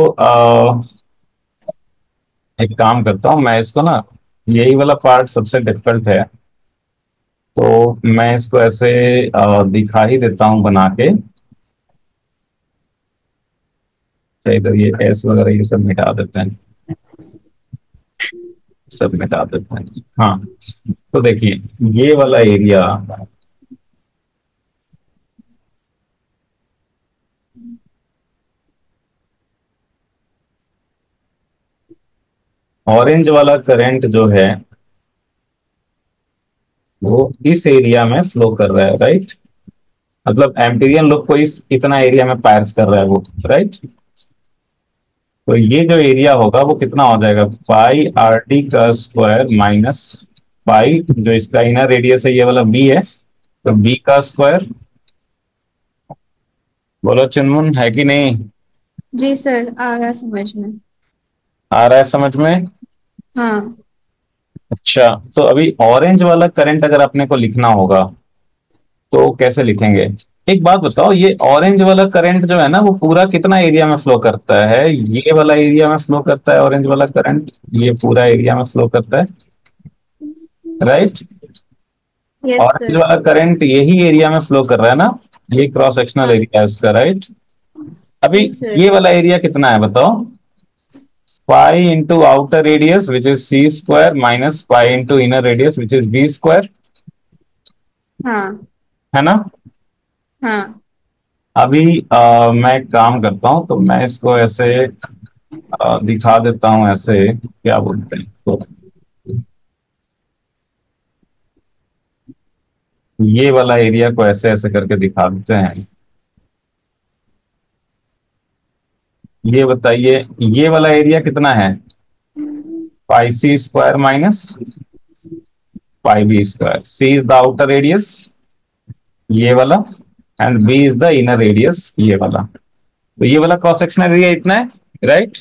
एक काम करता हूँ मैं इसको ना, यही वाला पार्ट सबसे डिफिकल्ट है, तो मैं इसको ऐसे दिखा ही देता हूँ बना के। तो इधर ये एस वगैरह ये सब मिटा देते हैं, सब मिटा देते हैं। हाँ, तो देखिए ये वाला एरिया, ऑरेंज वाला करंट जो है वो इस एरिया में फ्लो कर रहा है, राइट। मतलब एम्पीरियन लूप को इस इतना एरिया में पायर्स कर रहा है वो, राइट। तो ये जो एरिया होगा वो कितना हो जाएगा, पाई आर डी का स्क्वायर माइनस पाई, जो इसका इनर रेडियस है ये वाला बी है, तो बी का स्क्वायर। बोलो चुनमुन, है कि नहीं, जी सर, आ गया समझ में। आ रहा है समझ में। हाँ। अच्छा, तो अभी ऑरेंज वाला करंट अगर अपने को लिखना होगा तो कैसे लिखेंगे, एक बात बताओ, ये ऑरेंज वाला करंट जो है ना वो पूरा कितना एरिया में फ्लो करता है, ये वाला एरिया में फ्लो करता है ऑरेंज वाला करंट, ये पूरा एरिया में फ्लो करता है, राइट। Yes orange sir. वाला करंट यही एरिया में फ्लो कर रहा है ना, ये क्रॉस सेक्शनल हाँ। एरिया है उसका, राइट। अभी जी सर। ये वाला एरिया कितना है बताओ? Pi into outer radius which is C square minus pi into inner radius which is B square, हाँ। है ना। हाँ। अभी मैं एक काम करता हूं, तो मैं इसको ऐसे दिखा देता हूं, ऐसे क्या बोलते हैं इसको, ये वाला एरिया को ऐसे ऐसे करके दिखा देते हैं। ये बताइए, ये वाला एरिया कितना है? Pi C square minus pi B square. C is the outer radius, ये वाला, and B is the inner radius, ये वाला। तो ये वाला क्रॉस सेक्शनल एरिया इतना है, राइट।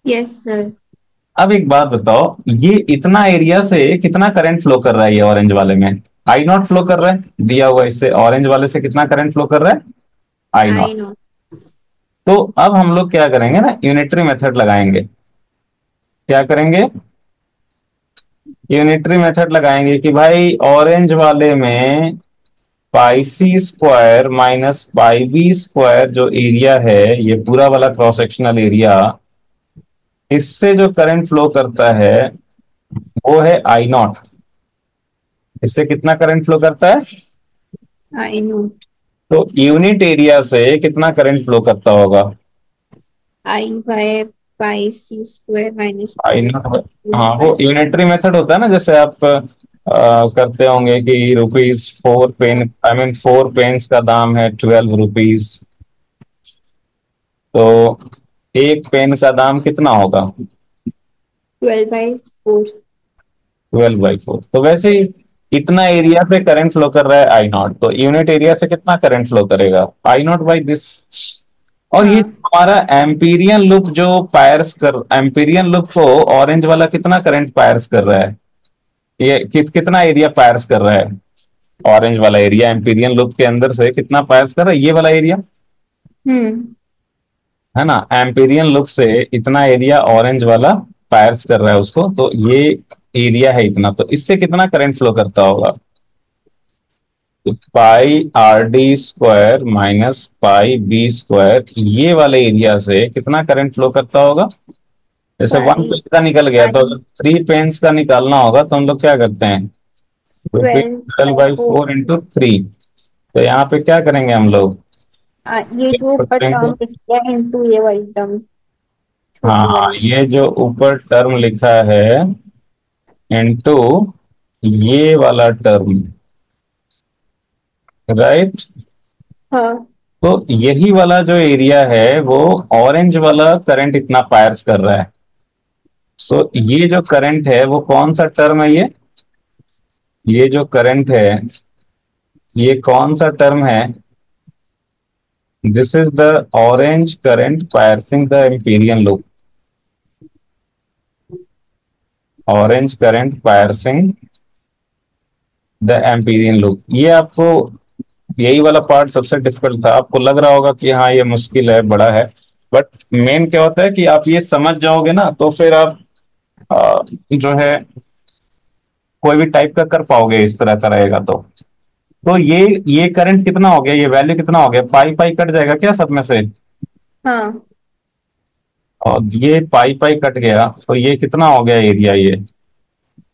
Yes sir. अब एक बात बताओ, ये इतना एरिया से कितना करंट फ्लो कर रहा है? ये ऑरेंज वाले में आई नॉट फ्लो कर रहा है, दिया हुआ इससे ऑरेंज वाले से कितना करंट फ्लो कर रहा है? I naught. I know. तो अब हम लोग क्या करेंगे ना, यूनिटरी मेथड लगाएंगे। क्या करेंगे? यूनिटरी मेथड लगाएंगे कि भाई ऑरेंज वाले में pi C square minus pi B square जो एरिया है, ये पूरा वाला क्रॉस सेक्शनल एरिया, इससे जो करंट फ्लो करता है वो है आई नॉट। इससे कितना करंट फ्लो करता है? I know. तो यूनिट एरिया से कितना करंट फ्लो करता होगा? I by pi C square minus I pi naught. C हाँ, वो बाय। यूनिटरी मेथड होता है ना, जैसे आप करते होंगे कि rupees four pen, I mean four pens का दाम है 12 रुपीज। तो एक पेन का दाम कितना होगा? 12/4। 12/4। तो वैसे ही इतना एरिया पे करंट फ्लो कर रहा है आई नॉट, तो यूनिट एरिया से कितना करंट फ्लो करेगा? I not by this. और ये हाँ। हमारा एम्पीरियन लूप जो पायर्स कर, एम्पीरियन लूप को ऑरेंज वाला कितना करंट पायर्स कर रहा है? ये कितना एरिया पायर्स कर रहा है? ऑरेंज वाला एरिया एम्पीरियन लूप के अंदर से कितना पायर्स कर रहा है? ये वाला एरिया, हम्म। है ना। एम्पीरियन लूप से इतना एरिया ऑरेंज वाला पायर्स कर रहा है उसको, तो ये एरिया है इतना, तो इससे कितना करंट फ्लो करता होगा? तो pi R D square minus pi B square, ये वाले एरिया से कितना करंट फ्लो करता होगा? जैसे वन पाई पेज का निकल गया, तो पाई अगर थ्री पेन्स का निकालना होगा तो हम लोग क्या करते हैं? Rupees twelve 12/4 4। Into three. तो यहाँ पे क्या करेंगे हम लोग? ये जो ऊपर टर्म लिख दिया इनटू ये वाली टर्म छोटी हाँ, वाली। ये जो ऊपर टर्म लिखा है इंटू ये वाला टर्म, राइट। हाँ। तो यही वाला जो एरिया है वो ऑरेंज वाला करंट इतना पायर्स कर रहा है। सो ये जो करंट है वो कौन सा टर्म है? ये जो करंट है ये कौन सा टर्म है? This is the orange current piercing the Amperian loop. Orange current piercing the Amperian loop. ये आपको, यही वाला पार्ट सबसे डिफिकल्ट था। आपको लग रहा होगा कि हाँ ये मुश्किल है, बड़ा है, बट मेन क्या होता है कि आप ये समझ जाओगे ना, तो फिर आप जो है कोई भी टाइप का कर पाओगे, इस तरह का रहेगा तो ये करंट कितना हो गया? ये वैल्यू कितना हो गया? पाई पाई कट जाएगा क्या सब में से? हाँ। और ये पाई पाई कट गया, तो ये कितना हो गया एरिया? ये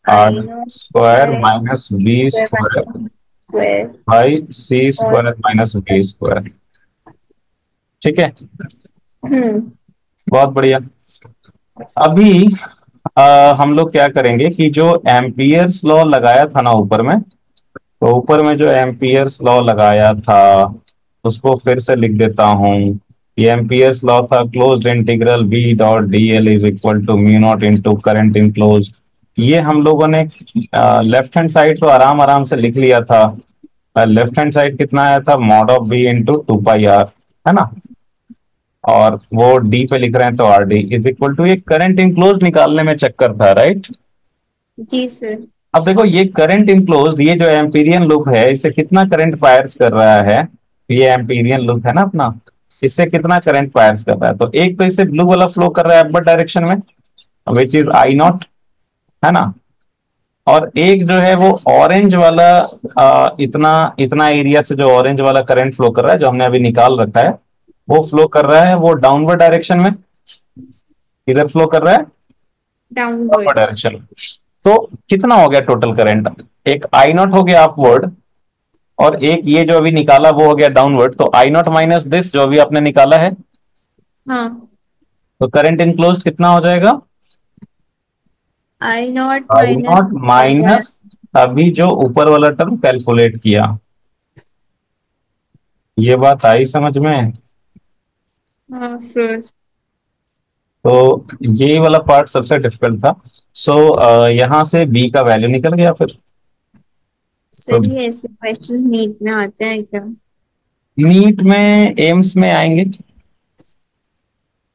R I know square square minus B square square by C और। Square minus B square. ठीक है, हम्म। बहुत बढ़िया। अभी हम लोग क्या करेंगे कि जो एम्पियर्स लॉ लगाया था ना ऊपर में, तो ऊपर में जो एम्पियर्स लॉ लगाया था उसको फिर से लिख देता हूं। ये एम्पियर्स लॉ था, closed integral B dot D L is equal to mu not into current enclose. ये हम लोगों ने लेफ्ट हैंड साइड तो आराम आराम से लिख लिया था। लेफ्ट हैंड साइड कितना आया था? Mod of B into two pi R, है ना। और वो डी पे लिख रहे हैं तो R D is equal to, ये करंट इनक्लोज निकालने में चक्कर था, राइट। जी सर। अब देखो ये करंट इनक्लोज, ये जो एम्पीरियन लूप है इससे कितना करंट पायर्स कर रहा है? ये एम्पीरियन लूप है ना अपना, इससे कितना करंट पायर्स कर रहा है? तो एक तो इससे ब्लू वाला फ्लो कर रहा है अपवर्ड डायरेक्शन में, विच इज आई नॉट, है ना। और एक जो है वो ऑरेंज वाला, इतना इतना एरिया से जो ऑरेंज वाला करंट फ्लो कर रहा है, जो हमने अभी निकाल रखा है, वो फ्लो कर रहा है वो डाउनवर्ड डायरेक्शन में। किधर फ्लो कर रहा है? Upward downwards. डायरेक्शन। तो कितना हो गया टोटल करंट? एक आई नॉट हो गया अपवर्ड, और एक ये जो अभी निकाला वो हो गया डाउनवर्ड। तो आई नॉट माइनस दिस जो अभी आपने निकाला है, हाँ, तो करंट इनक्लोज्ड कितना हो जाएगा? I naught I minus naught minus अभी जो ऊपर वाला टर्म कैलकुलेट किया। ये बात आई समझ में? हाँ फिर। तो ये वाला पार्ट सबसे डिफिकल्ट था। सो यहां से बी का वैल्यू निकल गया फिर। तो सही है, ऐसे क्वेश्चंस नीट में आते हैं क्या? नीट में, एम्स में आएंगे,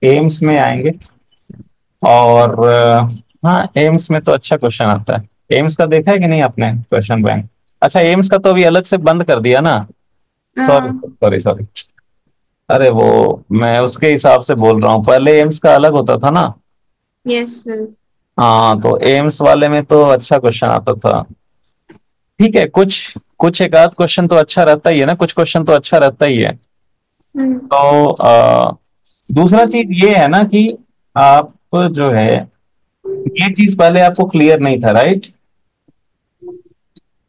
एम्स में आएंगे। और हाँ, एम्स में तो अच्छा क्वेश्चन आता है। एम्स का देखा है कि नहीं आपने क्वेश्चन बैंक? अच्छा, एम्स का तो अभी अलग से बंद कर दिया ना। सॉरी हाँ। Sorry sorry. अरे वो, मैं उसके हिसाब से बोल रहा हूँ, पहले एम्स का अलग होता था ना। Yes sir. हाँ, तो एम्स वाले में तो अच्छा क्वेश्चन आता था। ठीक है, कुछ कुछ एक आध क्वेश्चन तो अच्छा रहता ही है ना, कुछ क्वेश्चन तो अच्छा रहता ही है। हम्म। तो दूसरा चीज ये है ना कि आप जो है, ये चीज पहले आपको क्लियर नहीं था, राइट?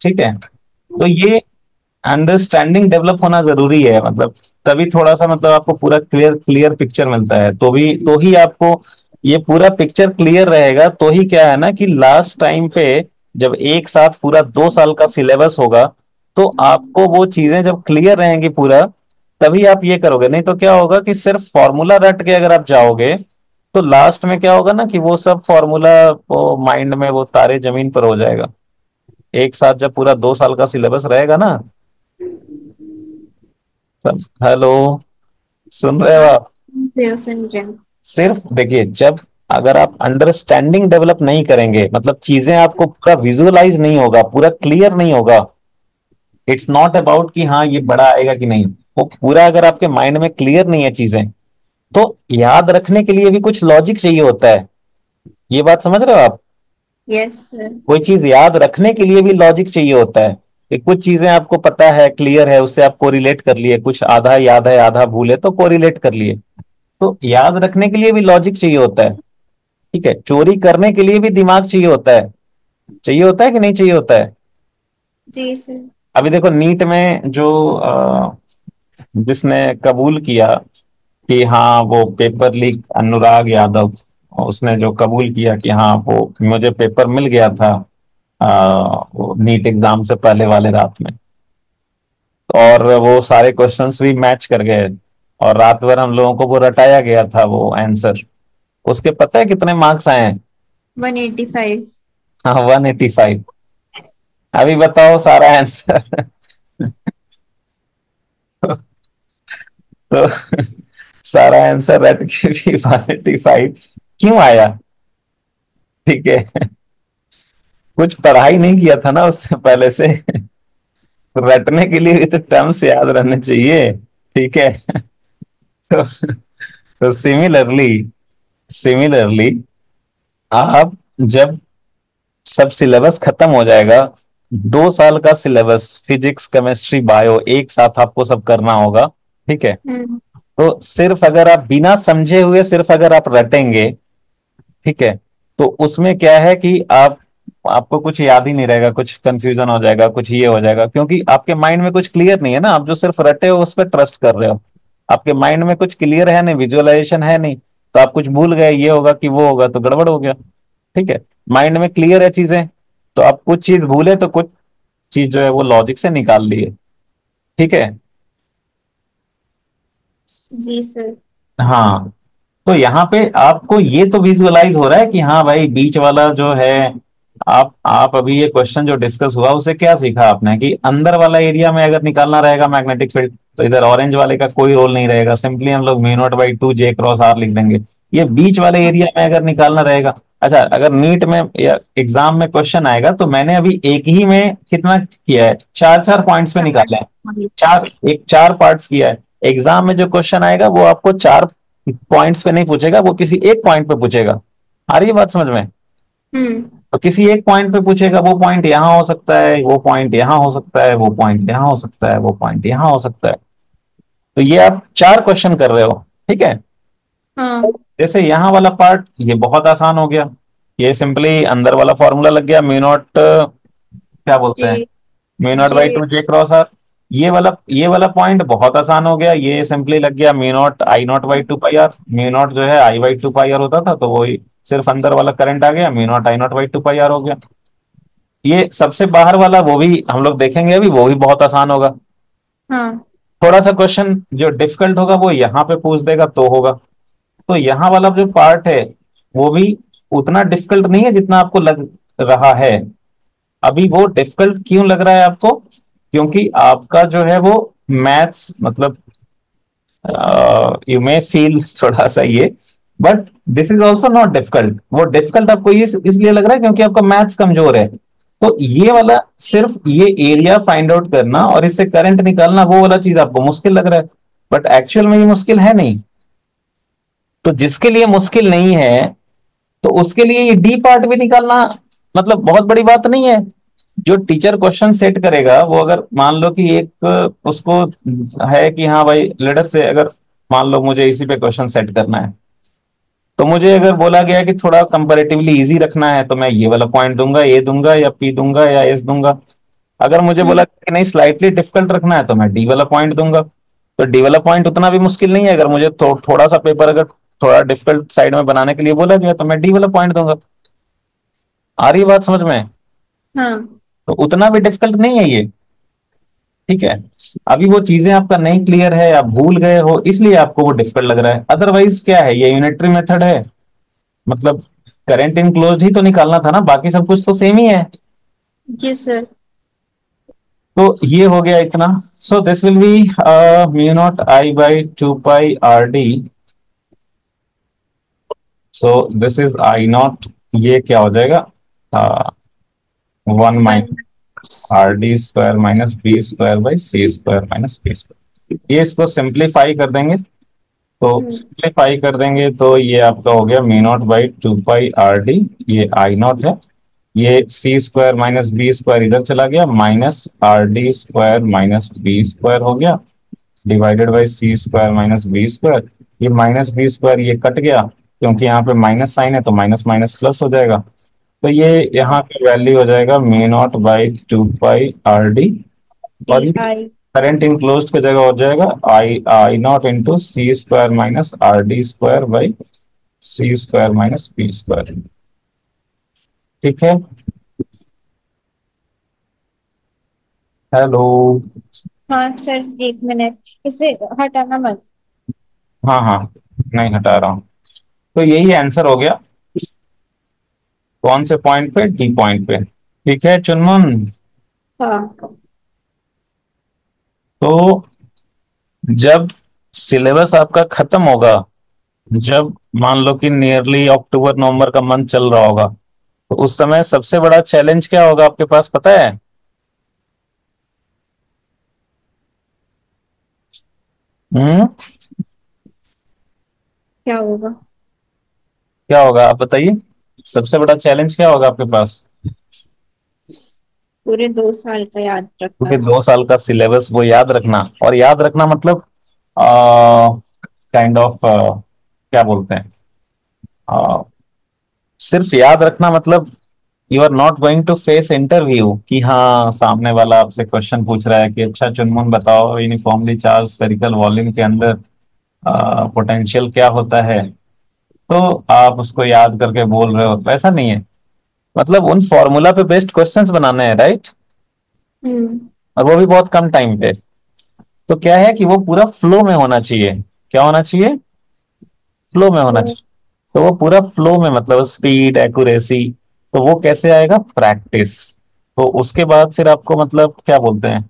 ठीक है, तो ये अंडरस्टैंडिंग डेवलप होना जरूरी है, मतलब तभी थोड़ा सा, मतलब आपको पूरा क्लियर क्लियर पिक्चर मिलता है, तो ही आपको ये पूरा पिक्चर क्लियर रहेगा। तो ही क्या है ना कि लास्ट टाइम पे जब एक साथ पूरा 2 साल का सिलेबस होगा, तो आपको वो चीजें जब क्लियर रहेंगी पूरा, तभी आप ये करोगे। नहीं तो क्या होगा कि सिर्फ फॉर्मूला रट के अगर आप जाओगे, तो लास्ट में क्या होगा ना कि वो सब फॉर्मूला वो माइंड में वो तारे जमीन पर हो जाएगा। एक साथ जब पूरा 2 साल का सिलेबस रहेगा ना। हेलो, सुन रहे हो हाँ, आप? सुन रहे हैं। सिर्फ देखिए, जब अगर आप अंडरस्टैंडिंग डेवलप नहीं करेंगे, मतलब चीजें आपको पूरा विजुअलाइज नहीं होगा, पूरा क्लियर नहीं होगा। इट्स नॉट अबाउट कि हाँ ये बड़ा आएगा कि नहीं, वो पूरा अगर आपके माइंड में क्लियर नहीं है चीजें, तो याद रखने के लिए भी कुछ लॉजिक चाहिए होता है। ये बात समझ रहे हो आप? Yes sir. कोई चीज याद रखने के लिए भी लॉजिक चाहिए होता है कि कुछ चीजें आपको पता है, क्लियर है, उससे आप कोरिलेट कर लिए, कुछ आधा याद है आधा भूल है तो कोरिलेट कर लिए। तो याद रखने के लिए भी लॉजिक चाहिए होता है। ठीक है, चोरी करने के लिए भी दिमाग चाहिए होता है। चाहिए होता है कि नहीं चाहिए होता है? जी सर। अभी देखो नीट में जो जिसने कबूल किया कि हाँ वो पेपर लीक, अनुराग यादव, उसने जो कबूल किया कि हाँ वो मुझे पेपर मिल गया था वो नीट एग्जाम से पहले वाले रात में, और वो सारे क्वेश्चंस भी मैच कर गए, और रात भर हम लोगों को वो रटाया गया था वो आंसर। उसके पता है कितने मार्क्स आए हैं? 185। हाँ, 185। अभी बताओ सारा आंसर। तो सारा आंसर रट के भी 185 क्यों आया? ठीक है, कुछ पढ़ाई नहीं किया था ना उसने पहले से। रटने के लिए भी तो टर्म्स याद रहने चाहिए। ठीक है। तो, तो सिमिलरली आप जब सब सिलेबस खत्म हो जाएगा, 2 साल का सिलेबस फिजिक्स केमिस्ट्री बायो एक साथ आपको सब करना होगा। ठीक है, हम्म। तो सिर्फ अगर आप बिना समझे हुए सिर्फ अगर आप रटेंगे, ठीक है, तो उसमें क्या है कि आपको कुछ याद ही नहीं रहेगा, कुछ कंफ्यूजन हो जाएगा, कुछ ये हो जाएगा, क्योंकि आपके माइंड में कुछ क्लियर नहीं है ना। आप जो सिर्फ रटे हो उस पर ट्रस्ट कर रहे हो, आपके माइंड में कुछ क्लियर है नहीं, विजुअलाइजेशन है नहीं, तो आप कुछ भूल गए, ये होगा कि वो होगा, तो गड़बड़ हो गया। ठीक है, माइंड में क्लियर है चीजें, तो आप कुछ चीज भूले तो कुछ चीज जो है वो लॉजिक से निकाल लिए। ठीक है। जी सर। हाँ, तो यहाँ पे आपको ये तो विजुअलाइज हो रहा है कि हाँ भाई बीच वाला जो है, आप अभी ये क्वेश्चन जो डिस्कस हुआ उससे क्या सीखा आपने कि अंदर वाला एरिया में अगर निकालना रहेगा मैग्नेटिक फील्ड, तो इधर ऑरेंज वाले का कोई रोल नहीं रहेगा, सिंपली हम लोग म्यू0/2 जे क्रॉस आर लिख देंगे। ये बीच वाले एरिया में अगर निकालना रहेगा, अच्छा अगर नीट में या एग्जाम में क्वेश्चन आएगा, तो मैंने अभी एक ही में कितना किया है, चार चार पॉइंट्स पे निकाला है। चार, एक चार पार्ट्स किया है। एग्जाम में जो क्वेश्चन आएगा वो आपको चार पॉइंट्स पे नहीं पूछेगा, वो किसी एक पॉइंट पे पूछेगा। आ रही है बात समझ में? हम्म। तो किसी एक पॉइंट पे पूछेगा, वो पॉइंट यहाँ हो सकता है, वो पॉइंट यहाँ हो सकता है, वो पॉइंट यहाँ हो सकता है, वो पॉइंट यहाँ हो सकता है। तो ये आप 4 क्वेश्चन कर रहे हो, ठीक है। हाँ। जैसे यहाँ वाला पार्ट ये बहुत आसान हो गया, ये सिंपली अंदर वाला फॉर्मूला लग गया, म्यू नॉट क्या बोलते जे। हैं, mu not J. By two J cross R. ये वाला पॉइंट बहुत आसान हो गया, ये सिंपली लग गया mu not I not by two pi are. Mu not जो है I by two pi are होता था, तो वही सिर्फ अंदर वाला करंट आ गया, mu not I not by two pi R हो गया। ये सबसे बाहर वाला वो भी हम लोग देखेंगे अभी, वो भी बहुत आसान होगा। हाँ। थोड़ा सा क्वेश्चन जो डिफिकल्ट होगा वो यहाँ पे पूछ देगा तो होगा। तो यहाँ वाला जो पार्ट है वो भी उतना डिफिकल्ट नहीं है जितना आपको लग रहा है। अभी वो डिफिकल्ट क्यों लग रहा है आपको, क्योंकि आपका जो है वो मैथ्स मतलब यू मे फील थोड़ा सा ये, but this is also not difficult. वो डिफिकल्ट आपको ये इसलिए लग रहा है क्योंकि आपका मैथ्स कमजोर है। तो ये वाला सिर्फ ये एरिया फाइंड आउट करना और इससे करंट निकालना, वो वाला चीज आपको मुश्किल लग रहा है, बट एक्चुअल में ये मुश्किल है नहीं। तो जिसके लिए मुश्किल नहीं है, तो उसके लिए ये डी पार्ट भी निकालना मतलब बहुत बड़ी बात नहीं है। जो टीचर क्वेश्चन सेट करेगा वो अगर मान लो कि एक उसको है कि हाँ भाई लेट्स से, अगर मान लो मुझे इसी पे क्वेश्चन सेट करना है, तो मुझे अगर बोला गया कि थोड़ा कंपैरेटिवली इजी रखना है तो मैं ये वाला पॉइंट दूंगा, ए दूंगा या पी दूंगा या एस दूंगा। अगर मुझे बोला हम्म। कि नहीं स्लाइटली डिफिकल्ट रखना है तो मैं डी वाला पॉइंट दूंगा। तो डी वाला पॉइंट उतना भी मुश्किल नहीं है, अगर मुझे थोड़ा सा पेपर अगर थोड़ा डिफिकल्ट साइड में बनाने के लिए बोला गया तो मैं डी वाला पॉइंट दूंगा। आ रही है बात समझ में? हाँ। तो उतना भी डिफिकल्ट नहीं है ये, ठीक है। अभी वो चीजें आपका नहीं क्लियर है, आप भूल गए हो इसलिए आपको वो डिफिकल्ट लग रहा है, अदरवाइज क्या है, ये यूनिटरी मेथड है। मतलब करंट इनक्लोज ही तो निकालना था ना, बाकी सब कुछ तो सेम ही है। जी सर। तो ये हो गया इतना। So this will be mu not I by two pi R D. So this is I not, ये क्या हो जाएगा, 1 one. R D square minus B square by C square minus B square. ये इसको सिंप्लीफाई कर देंगे, तो हम्म। Simplify कर देंगे तो ये आपका हो गया mu not by two pi R D. ये आई नॉट है, ये C square minus B square इधर चला गया, minus R D square minus B square हो गया, divided by C square minus B square. ये माइनस बी स्क्वायर ये कट गया, क्योंकि यहाँ पे माइनस साइन है तो माइनस माइनस प्लस हो जाएगा। तो ये यहाँ पे वैल्यू हो जाएगा mu not by two pi R D. D और ये आई। करंट इनक्लोज्ड की जगह हो जाएगा I I naught into C square minus R D square by C square minus B square. ठीक है। हेलो। हाँ सर, एक मिनट, इसे हटाना मत। हाँ हाँ, नहीं हटा रहा हूँ। तो यही आंसर हो गया, कौन से पॉइंट पे, डी पॉइंट पे। ठीक है चुनमुन। हाँ। तो जब सिलेबस आपका खत्म होगा, जब मान लो कि नियरली अक्टूबर नवंबर का मंथ चल रहा होगा, तो उस समय सबसे बड़ा चैलेंज क्या होगा आपके पास पता है? हम्म, क्या होगा? क्या होगा आप बताइए, सबसे बड़ा चैलेंज क्या होगा आपके पास? पूरे 2 साल का याद क्योंकि रखना। 2 साल का सिलेबस वो याद रखना, और याद रखना मतलब काइंड ऑफ क्या बोलते हैं, आ, सिर्फ याद रखना मतलब you are not going to face interview कि हाँ सामने वाला आपसे क्वेश्चन पूछ रहा है कि अच्छा चुनमुन बताओ यूनिफॉर्मली चार्ज स्फेरिकल वॉल्यूम के अंदर पोटेंशियल क्या होता है, तो आप उसको याद करके बोल रहे हो, वैसा नहीं है। मतलब उन फॉर्मूला पे बेस्ड क्वेश्चंस बनाने हैं, राइट। हम्म। और वो भी बहुत कम टाइम पे। तो क्या है कि वो पूरा फ्लो में होना चाहिए। क्या होना चाहिए? फ्लो में होना तो चाहिए। तो वो पूरा फ्लो में मतलब स्पीड एक्यूरेसी, तो वो कैसे आएगा, प्रैक्टिस। तो उसके बाद फिर आपको मतलब क्या बोलते हैं,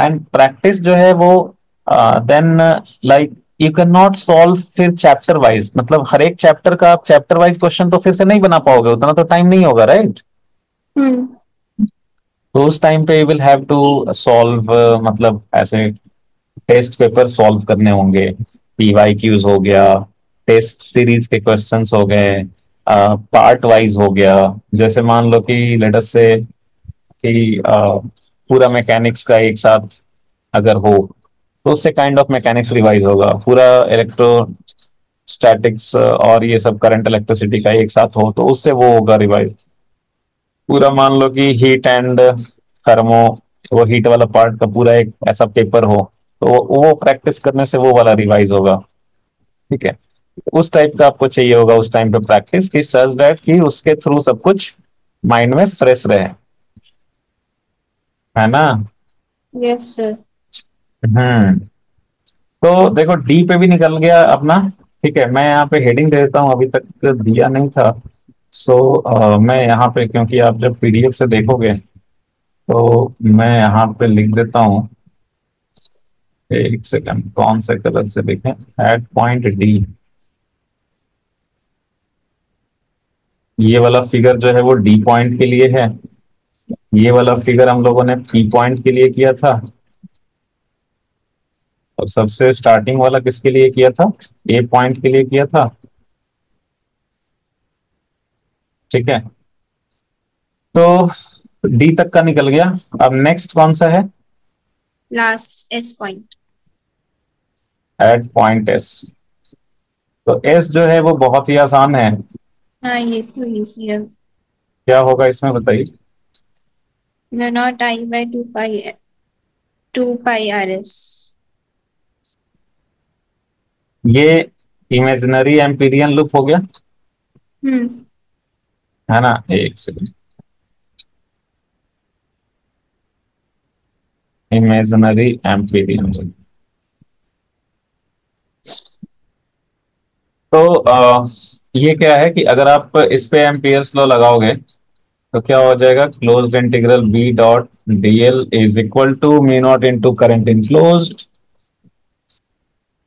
एंड प्रैक्टिस जो है वो then like you can not solve फिर चैप्टर वाइज, मतलब हर एक चैप्टर का आप चैप्टर वाइज क्वेश्चन तो फिर से नहीं बना पाओगे, उतना तो टाइम नहीं होगा, राइट। हम्म। तो उस टाइम पे you will have to solve, मतलब ऐसे टेस्ट पेपर सॉल्व करने होंगे, पीवाईक्यूज हो गया, टेस्ट सीरीज के क्वेश्चंस हो गए, पार्ट वाइज हो गया। जैसे मान लो कि लेट अस से कि पूरा मैकेनिक्स का एक साथ अगर हो, तो उससे काइंड ऑफ मैकेनिक्स रिवाइज होगा। पूरा इलेक्ट्रोस्टैटिक्स और ये सब करंट इलेक्ट्रिसिटी का एक साथ हो तो उससे वो होगा रिवाइज। पूरा मान लो कि हीट एंड थर्मो, वो हीट वाला पार्ट का पूरा एक ऐसा पेपर हो, तो वो प्रैक्टिस करने से वो वाला रिवाइज होगा। ठीक है, उस टाइप का आपको चाहिए होगा उस टाइम पे प्रैक्टिस, कि सच दैट कि उसके थ्रू सब कुछ माइंड में फ्रेश रहे, है ना। Yes sir. हम्म। तो देखो डी पे भी निकल गया अपना। ठीक है, मैं यहाँ पे हेडिंग दे देता हूँ, अभी तक दिया नहीं था। मैं यहाँ पे, क्योंकि आप जब पीडीएफ से देखोगे तो मैं यहाँ पे लिख देता हूँ। एक सेकंड, कौन से कलर से लिखें। एट पॉइंट डी, ये वाला फिगर जो है वो डी पॉइंट के लिए है। ये वाला फिगर हम लोगों ने पी पॉइंट के लिए किया था। और सबसे स्टार्टिंग वाला किसके लिए किया था? ए पॉइंट के लिए किया था। ठीक है, तो डी तक का निकल गया। अब नेक्स्ट कौन सा है? Last S point. At point S. तो एस जो है वो बहुत ही आसान है। हाँ ये तो इजी है। क्या होगा इसमें बताइए। Mu naught I by two pi r S. ये इमेजिनरी एम्पीरियन लूप हो गया, हम्म। है ना। एक सेकंड, इमेजिनरी एम्पीरियन। तो ये क्या है कि अगर आप इस पे एम्पियर्स लॉ लगाओगे तो क्या हो जाएगा? Closed integral B dot DL is equal to mu naught into current enclosed.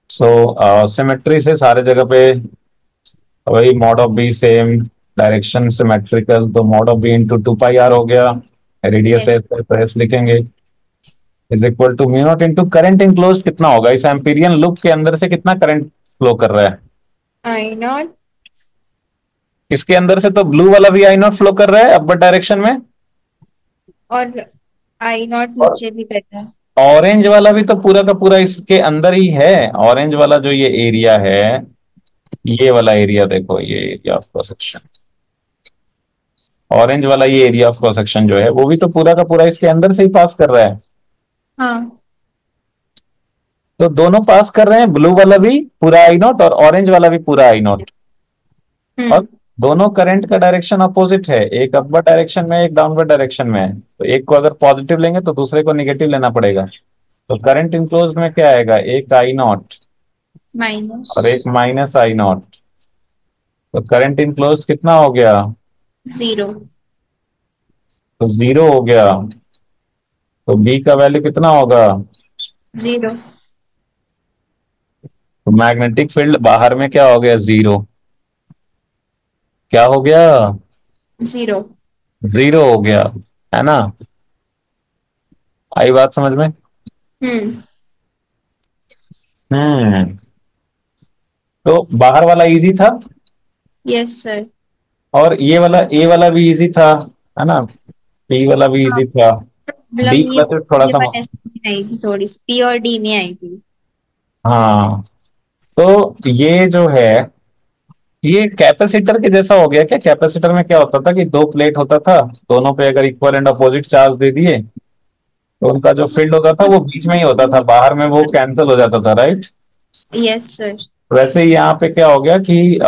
Symmetry से सारे जगह पे वही mod of B same, direction symmetrical, तो mod of B into two pi R हो गया। Radius yes. एस है, एस लिखेंगे, is equal to mu naught into current enclosed. कितना होगा? इस एम्पीरियन लूप के अंदर से कितना करंट फ्लो कर रहा है? I not. इसके अंदर से तो ब्लू वाला भी आई नॉट फ्लो कर रहा है अपर डायरेक्शन में, और आई नॉट और नीचे भी करता है। ऑरेंज वाला भी तो पूरा का पूरा इसके अंदर ही है। ऑरेंज वाला जो ये एरिया है, ये वाला एरिया देखो, ये area of cross section, orange वाला ये एरिया ऑफ क्रॉस सेक्शन जो है वो भी तो पूरा का पूरा इसके अंदर से ही पास कर रहा है। हाँ। तो दोनों पास कर रहे हैं, ब्लू वाला भी पूरा आई नॉट और ऑरेंज वाला भी पूरा आई नॉट। और हम्म। दोनों करंट का डायरेक्शन अपोजिट है, एक अपवर्ड डायरेक्शन में एक डाउनवर्ड डायरेक्शन में है। तो एक को अगर पॉजिटिव लेंगे तो दूसरे को नेगेटिव लेना पड़ेगा। तो करंट इनक्लोज में क्या आएगा? एक आई नॉट माइनस और एक माइनस आई नॉट। तो करंट इनक्लोज कितना हो गया? जीरो। तो जीरो हो गया। तो बी का वैल्यू कितना होगा? जीरो। तो मैग्नेटिक फील्ड बाहर में क्या हो गया? जीरो। क्या हो गया? जीरो। जीरो हो गया, है ना। आई बात समझ में? हम्म। हम्म। तो बाहर वाला इजी था, यस सर। और ये वाला ए वाला भी इजी था, है ना। बी वाला भी हाँ इजी था। डी मतलब वाला तो थोड़ा ये सा वाला इसमें आई थी, थोड़ी सी पी और डी में आई थी। हाँ। तो ये जो है, ये कैपेसिटर के जैसा हो गया क्या? कैपेसिटर में क्या होता था कि दो प्लेट होता था, दोनों पे अगर इक्वल एंड अपोजिट चार्ज दे दिए तो उनका जो फील्ड होता था वो बीच में ही होता था, बाहर में वो कैंसिल हो जाता था, राइट। Yes sir. वैसे ही यहाँ पे क्या हो गया कि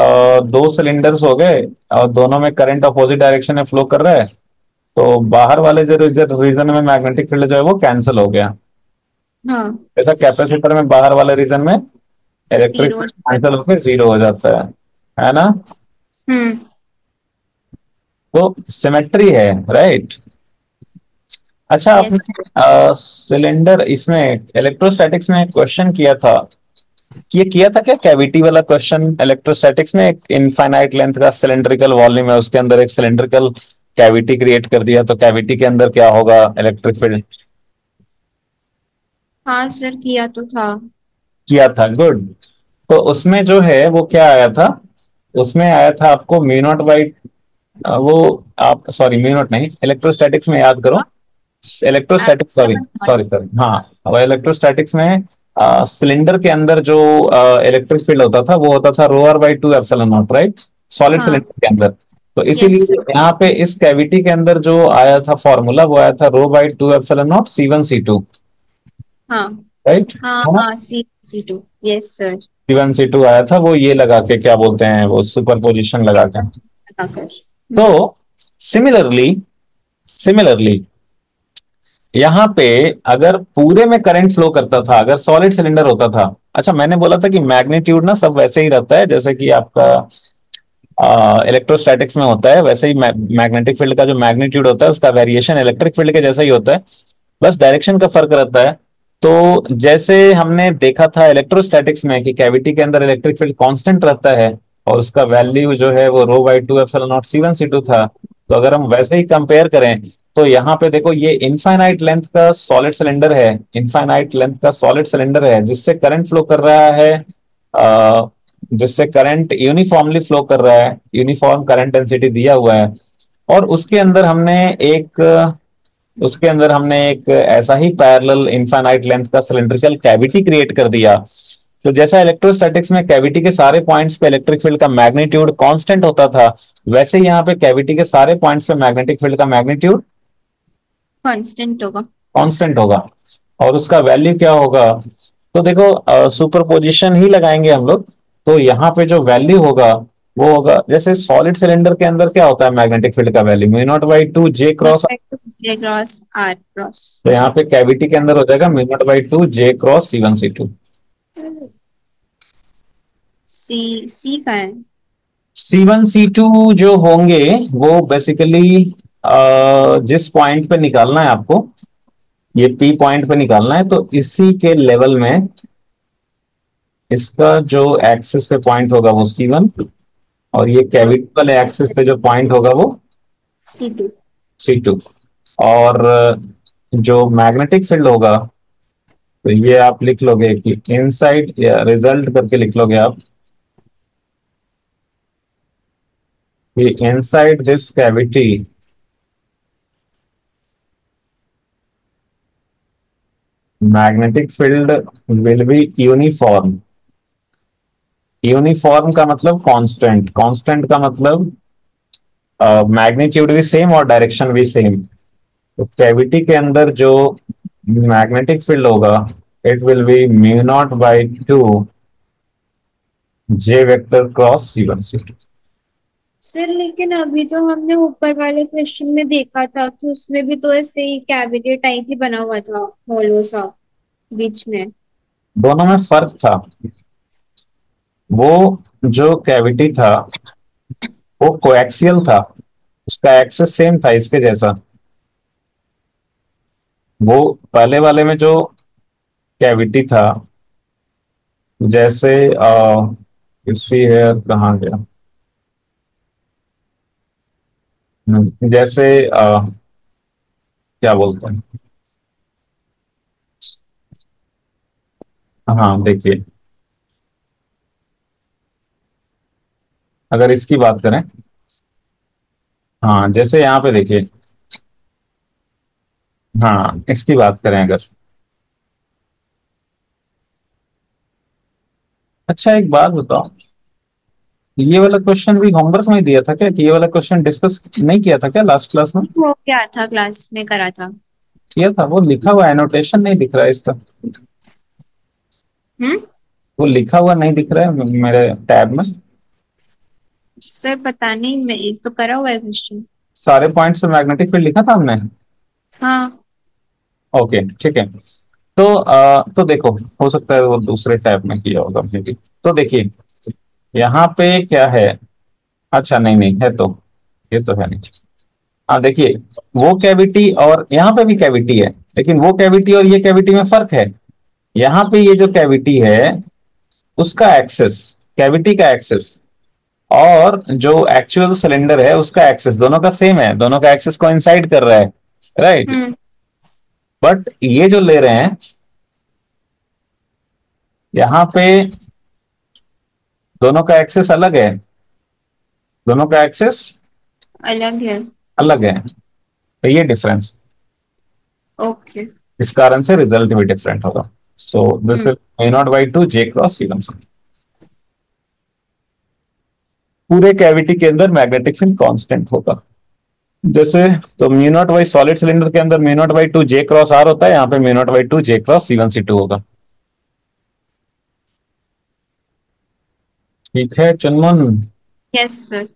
दो सिलेंडर्स हो गए और दोनों में करंट अपोजिट डायरेक्शन में फ्लो कर रहा है। तो बाहर वाले जो रीजन में मैग्नेटिक फील्ड जो है वो कैंसिल हो गया। हाँ। ऐसा कैपेसिटर में बाहर वाले रीजन में इलेक्ट्रिक जीरो। फील्ड कैंसिल होकर जीरो हो जाता है ना। हम्म। तो सिमेट्री है, राइट। अच्छा, यस। आपने सिलेंडर इसमें इलेक्ट्रोस्टैटिक्स में क्वेश्चन किया था, ये किया था क्या कैविटी वाला क्वेश्चन? इलेक्ट्रोस्टैटिक्स में एक इनफाइनाइट लेंथ का सिलेंड्रिकल वॉल्यूम है, उसके अंदर एक सिलेंड्रिकल कैविटी क्रिएट कर दिया, तो कैविटी के अंदर क्या होगा इलेक्ट्रिक फील्ड? हाँ सर किया तो था। किया था, गुड। तो उसमें जो है वो क्या आया था? उसमें आया था आपको म्यू नॉट बाई, वो आप सॉरी म्यू नॉट नहीं, इलेक्ट्रोस्टैटिक्स में याद करो। Electrostatics, sorry epsilon not. Sorry sorry, हाँ, अब इलेक्ट्रोस्टैटिक्स में सिलेंडर के अंदर जो इलेक्ट्रिक फील्ड होता था वो होता था rho are by two epsilon naught, right, solid हाँ। सिलेंडर के अंदर। तो यस इसीलिए सर। यहाँ पे इस कैविटी के अंदर जो आया था फॉर्मूला वो आया था rho by two epsilon naught C1 C2, हाँ राइट हाँ है ना। हाँ, C2। Yes sir. C1 C2 आया था, वो ये लगा के क्या बोलते हैं, वो सुपर पोजिशन लगा के। फिर तो सिमिलरली, सिमिलरली यहाँ पे अगर पूरे में करंट फ्लो करता था, अगर सॉलिड सिलेंडर होता था, अच्छा मैंने बोला था कि मैग्नीट्यूड ना सब वैसे ही रहता है जैसे कि आपका इलेक्ट्रोस्टैटिक्स में होता है, वैसे ही मैग्नेटिक फील्ड का जो मैग्नीट्यूड होता है उसका वेरिएशन इलेक्ट्रिक फील्ड के जैसा ही होता है, बस डायरेक्शन का फर्क रहता है। तो जैसे हमने देखा था इलेक्ट्रोस्टैटिक्स में कि कैविटी के अंदर इलेक्ट्रिक फील्ड कांस्टेंट रहता है और उसका वैल्यू जो है वो rho by two epsilon naught C1 C2 था, तो अगर हम वैसे ही कंपेयर करें तो यहाँ पे देखो ये इनफाइनाइट लेंथ का सॉलिड सिलेंडर है, इनफाइनाइट लेंथ का सॉलिड सिलेंडर है जिससे करंट फ्लो कर रहा है, अ, जिससे करंट यूनिफॉर्मली फ्लो कर रहा है, यूनिफॉर्म करंट डेंसिटी दिया हुआ है। और एक उसके अंदर हमने एक ऐसा ही पैरेलल इनफाइनाइट लेंथ का सिलेंड्रिकल कैविटी क्रिएट कर दिया। तो जैसा इलेक्ट्रोस्टैटिक्स में कैविटी के सारे पॉइंट्स पे इलेक्ट्रिक फील्ड का मैग्नीट्यूड कांस्टेंट होता था, वैसे ही यहाँ पे कैविटी के सारे पॉइंट्स पे मैग्नेटिक फील्ड का मैग्नीट्यूड कांस्टेंट होगा। कांस्टेंट होगा। और उसका वैल्यू क्या होगा, तो देखो सुपरपोजिशन ही लगाएंगे हम लोग। तो यहाँ पे जो वैल्यू होगा वो होगा, जैसे सॉलिड सिलेंडर के अंदर क्या होता है मैग्नेटिक फील्ड का value mu naught by two J cross. J cross R cross. तो यहाँ पे कैविटी के अंदर हो जाएगा mu not by two J cross C1 C2। सी का है। C1 C2 जो होंगे वो बेसिकली जिस पॉइंट पे निकालना है आपको, ये P पॉइंट पे निकालना है, तो इसी के लेवल में इसका जो एक्सिस पे पॉइंट होगा वो C1, और ये तो कैविटी वाले एक्सिस पे जो पॉइंट होगा वो C2। C2। और जो मैग्नेटिक फील्ड होगा तो ये आप लिख लोगे कि इनसाइड, या रिजल्ट करके लिख लोगे आप कि inside this cavity magnetic field will be uniform. Uniform का मतलब कांस्टेंट, कांस्टेंट का मतलब मैग्नीट्यूड भी सेम और डायरेक्शन भी सेम। तो कैविटी के अंदर जो मैग्नेटिक फील्ड होगा it will be mu not by two J vector cross C1 C2। Sir लेकिन अभी तो हमने ऊपर वाले क्वेश्चन में देखा था कि उसमें भी तो ऐसे ही कैविटी टाइप ही बना हुआ था, होलो सा बीच में। दोनों में फर्क था। वो जो कैविटी था वो कोएक्सियल था, उसका एक्सेस सेम था इसके जैसा। वो पहले वाले में जो कैविटी था, जैसे सी है, कहाँ गया, जैसे क्या बोलते हैं, हाँ देखिए, अगर इसकी बात करें, हाँ जैसे यहाँ पे देखिए, हाँ इसकी बात करें अगर, अच्छा एक बात बताओ, ये वाला क्वेश्चन भी होमवर्क में दिया था क्या, कि ये वाला क्वेश्चन डिस्कस नहीं किया था क्या लास्ट क्लास में। वो क्या था, क्लास में करा था। किया था, वो लिखा हुआ एनोटेशन नहीं दिख रहा है इसका, हम्म। वो लिखा हुआ नहीं दिख रहा है मेरे टैब में। सर पता नहीं, मैं एक तो करा हुआ है क्वेश्चन। सारे पॉइंट्स पे मैग्नेटिक फील्ड लिखा था हमने। हाँ। ओके ठीक है। तो तो देखो, हो सकता है वो दूसरे टैब में किया होगा मे भी। तो देखिए यहाँ पे क्या है, अच्छा नहीं नहीं है तो, ये तो है नहीं। हाँ देखिए, वो कैविटी और यहाँ पे भी कैविटी है, लेकिन वो कैविटी और ये कैविटी में फर्क है। यहाँ पे ये जो कैविटी है उसका एक्सेस, कैविटी का एक्सेस, और जो एक्चुअल सिलेंडर है उसका एक्सेस, दोनों का सेम है, दोनों का एक्सेस को इंसाइड कर रहा है, राइट। हम्म। बट ये जो ले रहे हैं यहाँ पे, दोनों का एक्सेस अलग है। दोनों का एक्सेस अलग है। अलग है, तो ये डिफरेंस, ओके। इस कारण से रिजल्ट भी डिफरेंट होगा। So this hmm. Is A0/2 J cross C1। पूरे कैविटी के अंदर मैग्नेटिक फील्ड कांस्टेंट होगा। जैसे तो म्यू 0 बाई सॉलिड सिलेंडर के अंदर म्यू 0/2 J क्रॉस R होता है, यहाँ पे mu 0/2 J cross C1 C2 होगा। ठीक है चुनमुन। Yes sir.